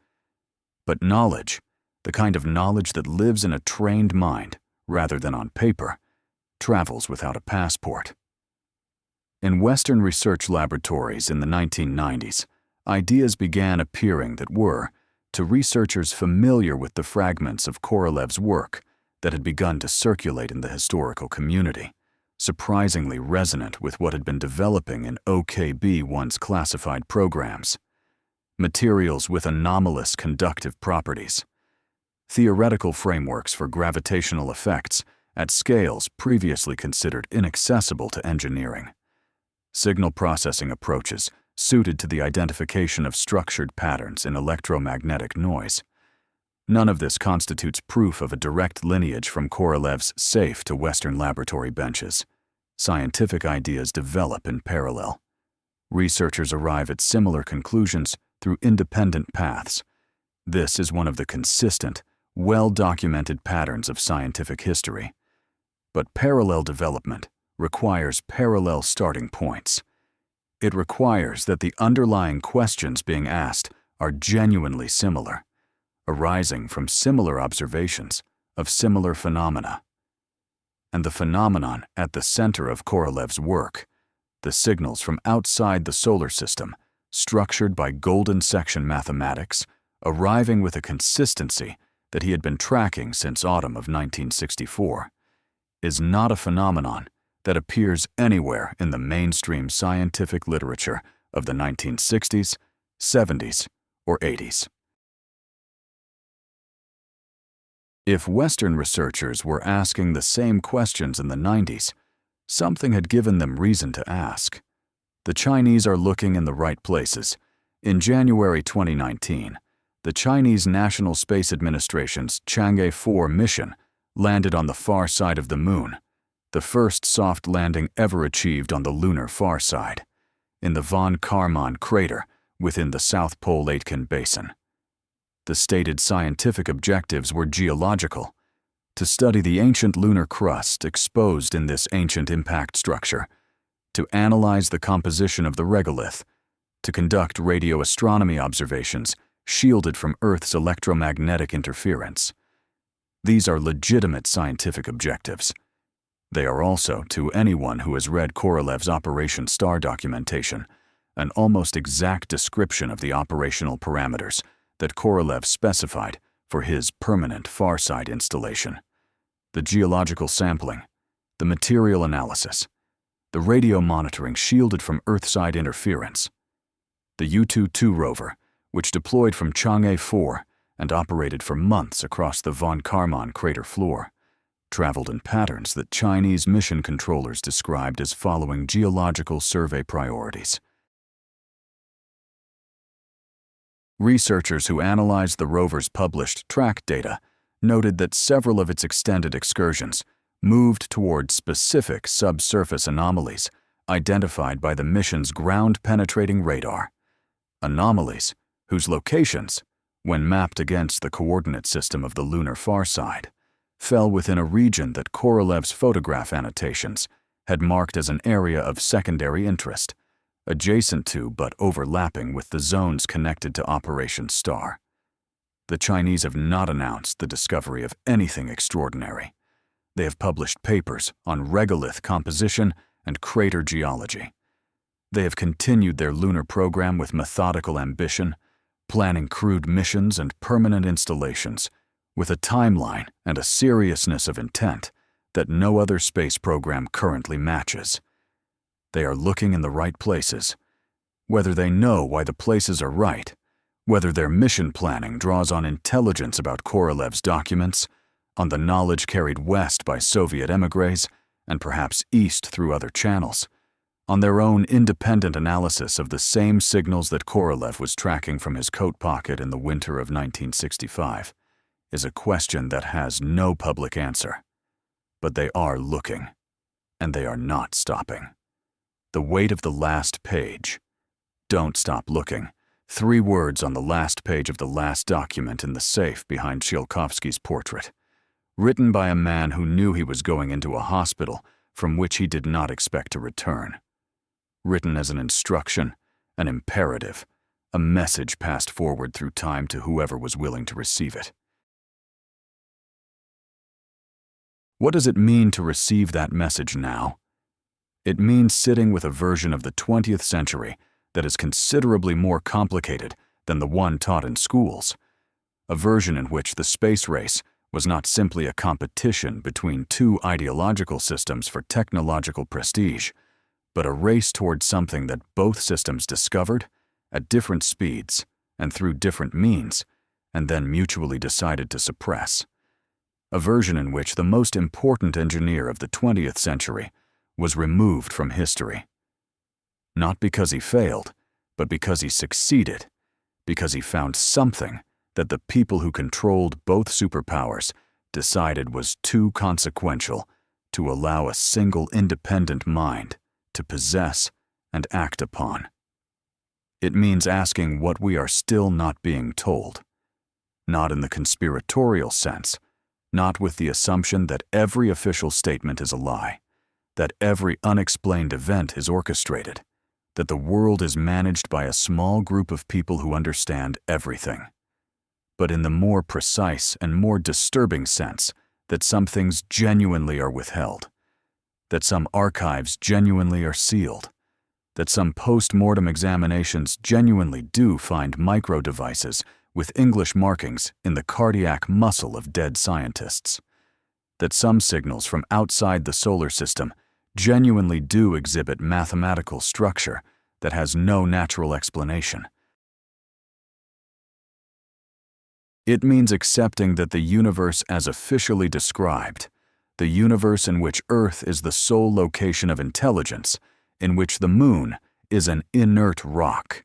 But knowledge, the kind of knowledge that lives in a trained mind rather than on paper, travels without a passport. In Western research laboratories in the 1990s, ideas began appearing that were, to researchers familiar with the fragments of Korolev's work that had begun to circulate in the historical community, surprisingly resonant with what had been developing in OKB-1's classified programs. Materials with anomalous conductive properties. Theoretical frameworks for gravitational effects at scales previously considered inaccessible to engineering. Signal processing approaches suited to the identification of structured patterns in electromagnetic noise. None of this constitutes proof of a direct lineage from Korolev's safe to Western laboratory benches. Scientific ideas develop in parallel. Researchers arrive at similar conclusions through independent paths. This is one of the consistent, well-documented patterns of scientific history. But parallel development requires parallel starting points. It requires that the underlying questions being asked are genuinely similar, arising from similar observations of similar phenomena. And the phenomenon at the center of Korolev's work, the signals from outside the solar system, structured by golden section mathematics, arriving with a consistency that he had been tracking since autumn of 1964, is not a phenomenon that appears anywhere in the mainstream scientific literature of the 1960s, 70s, or 80s. If Western researchers were asking the same questions in the 90s, something had given them reason to ask. The Chinese are looking in the right places. In January 2019, the Chinese National Space Administration's Chang'e 4 mission landed on the far side of the Moon, the first soft landing ever achieved on the lunar far side, in the von Karman crater within the South Pole Aitken Basin. The stated scientific objectives were geological, to study the ancient lunar crust exposed in this ancient impact structure, to analyze the composition of the regolith, to conduct radio astronomy observations shielded from Earth's electromagnetic interference. These are legitimate scientific objectives. They are also, to anyone who has read Korolev's Operation Star documentation, an almost exact description of the operational parameters that Korolev specified for his permanent Farside installation. The geological sampling, the material analysis, the radio monitoring shielded from Earthside interference. The U-22 rover, which deployed from Chang'e 4 and operated for months across the von Karman crater floor, traveled in patterns that Chinese mission controllers described as following geological survey priorities. Researchers who analyzed the rover's published track data noted that several of its extended excursions moved toward specific subsurface anomalies identified by the mission's ground-penetrating radar. Anomalies whose locations, when mapped against the coordinate system of the lunar far side, fell within a region that Korolev's photograph annotations had marked as an area of secondary interest, adjacent to but overlapping with the zones connected to Operation Star. The Chinese have not announced the discovery of anything extraordinary. They have published papers on regolith composition and crater geology. They have continued their lunar program with methodical ambition, planning crewed missions and permanent installations, with a timeline and a seriousness of intent that no other space program currently matches. They are looking in the right places. Whether they know why the places are right, whether their mission planning draws on intelligence about Korolev's documents, on the knowledge carried west by Soviet émigrés, and perhaps east through other channels, on their own independent analysis of the same signals that Korolev was tracking from his coat pocket in the winter of 1965, is a question that has no public answer. But they are looking, and they are not stopping. The weight of the last page. Don't stop looking. 3 words on the last page of the last document in the safe behind Tsiolkovsky's portrait, written by a man who knew he was going into a hospital from which he did not expect to return. Written as an instruction, an imperative, a message passed forward through time to whoever was willing to receive it. What does it mean to receive that message now? It means sitting with a version of the 20th century that is considerably more complicated than the one taught in schools, a version in which the space race was not simply a competition between 2 ideological systems for technological prestige, but a race toward something that both systems discovered at different speeds and through different means, and then mutually decided to suppress. A version in which the most important engineer of the 20th century was removed from history. Not because he failed, but because he succeeded, because he found something that the people who controlled both superpowers decided was too consequential to allow a single independent mind to possess and act upon. It means asking what we are still not being told, not in the conspiratorial sense, not with the assumption that every official statement is a lie, that every unexplained event is orchestrated, that the world is managed by a small group of people who understand everything, but in the more precise and more disturbing sense that some things genuinely are withheld, that some archives genuinely are sealed, that some post-mortem examinations genuinely do find micro-devices with English markings in the cardiac muscle of dead scientists, that some signals from outside the solar system genuinely do exhibit mathematical structure that has no natural explanation. It means accepting that the universe as officially described, the universe in which Earth is the sole location of intelligence, in which the Moon is an inert rock,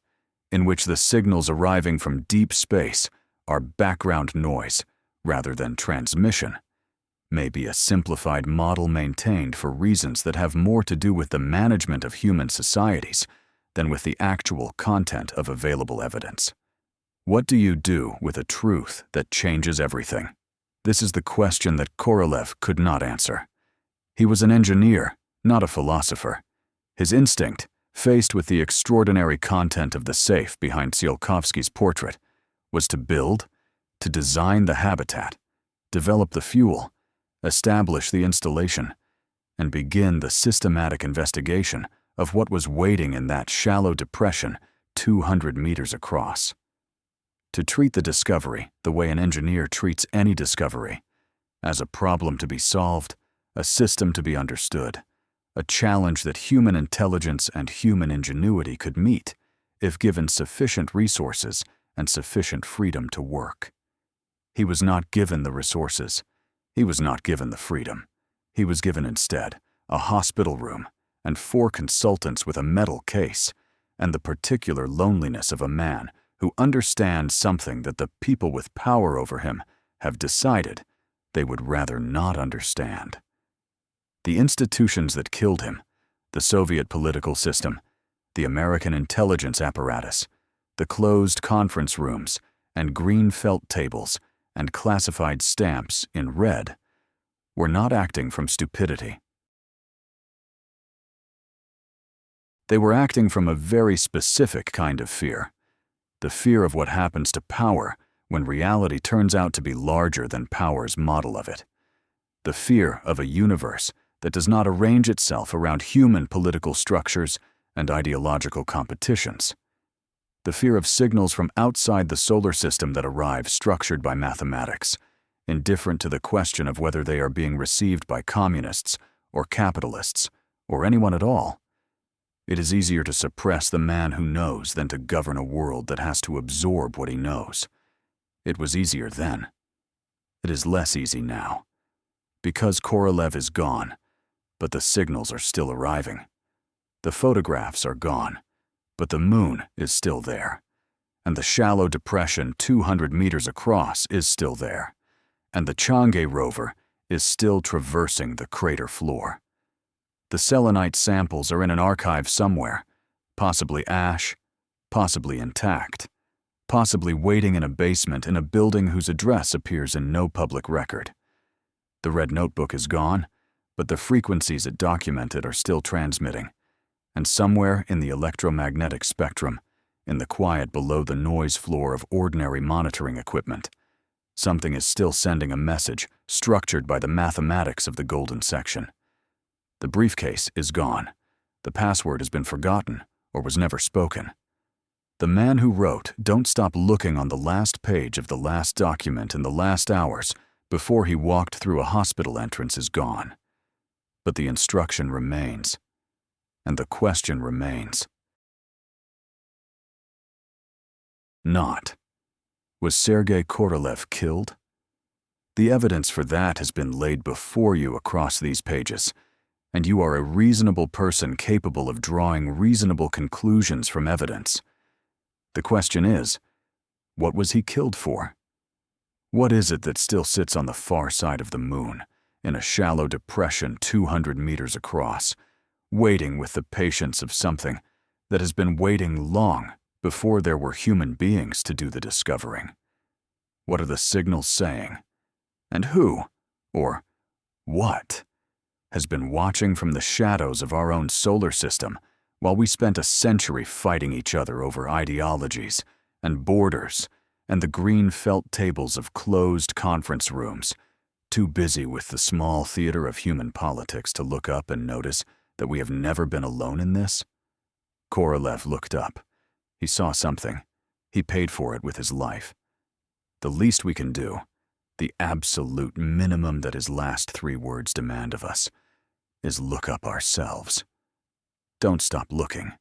in which the signals arriving from deep space are background noise rather than transmission, may be a simplified model maintained for reasons that have more to do with the management of human societies than with the actual content of available evidence. What do you do with a truth that changes everything? This is the question that Korolev could not answer. He was an engineer, not a philosopher. His instinct, faced with the extraordinary content of the safe behind Tsiolkovsky's portrait, was to build, to design the habitat, develop the fuel, establish the installation, and begin the systematic investigation of what was waiting in that shallow depression 200 meters across. To treat the discovery the way an engineer treats any discovery, as a problem to be solved, a system to be understood, a challenge that human intelligence and human ingenuity could meet if given sufficient resources and sufficient freedom to work. He was not given the resources. He was not given the freedom. He was given instead a hospital room and 4 consultants with a metal case and the particular loneliness of a man who understands something that the people with power over him have decided they would rather not understand. The institutions that killed him, the Soviet political system, the American intelligence apparatus, the closed conference rooms and green felt tables and classified stamps in red, were not acting from stupidity. They were acting from a very specific kind of fear, the fear of what happens to power when reality turns out to be larger than power's model of it, the fear of a universe that does not arrange itself around human political structures and ideological competitions, the fear of signals from outside the solar system that arrive structured by mathematics, indifferent to the question of whether they are being received by communists or capitalists or anyone at all. It is easier to suppress the man who knows than to govern a world that has to absorb what he knows. It was easier then. It is less easy now. Because Korolev is gone, but the signals are still arriving. The photographs are gone, but the moon is still there. And the shallow depression 200 meters across is still there. And the Chang'e rover is still traversing the crater floor. The selenite samples are in an archive somewhere, possibly ash, possibly intact, possibly waiting in a basement in a building whose address appears in no public record. The red notebook is gone, but the frequencies it documented are still transmitting. And somewhere in the electromagnetic spectrum, in the quiet below the noise floor of ordinary monitoring equipment, something is still sending a message structured by the mathematics of the golden section. The briefcase is gone. The password has been forgotten or was never spoken. The man who wrote, "Don't stop looking" on the last page of the last document in the last hours before he walked through a hospital entrance is gone. But the instruction remains, and the question remains. Not. Was Sergei Korolev killed? The evidence for that has been laid before you across these pages, and you are a reasonable person capable of drawing reasonable conclusions from evidence. The question is, what was he killed for? What is it that still sits on the far side of the moon, in a shallow depression 200 meters across, waiting with the patience of something that has been waiting long before there were human beings to do the discovering? What are the signals saying? And who, or what, has been watching from the shadows of our own solar system while we spent a century fighting each other over ideologies and borders and the green felt tables of closed conference rooms, too busy with the small theater of human politics to look up and notice that we have never been alone in this? Korolev looked up. He saw something. He paid for it with his life. The least we can do, the absolute minimum that his last 3 words demand of us, is look up ourselves. Don't stop looking.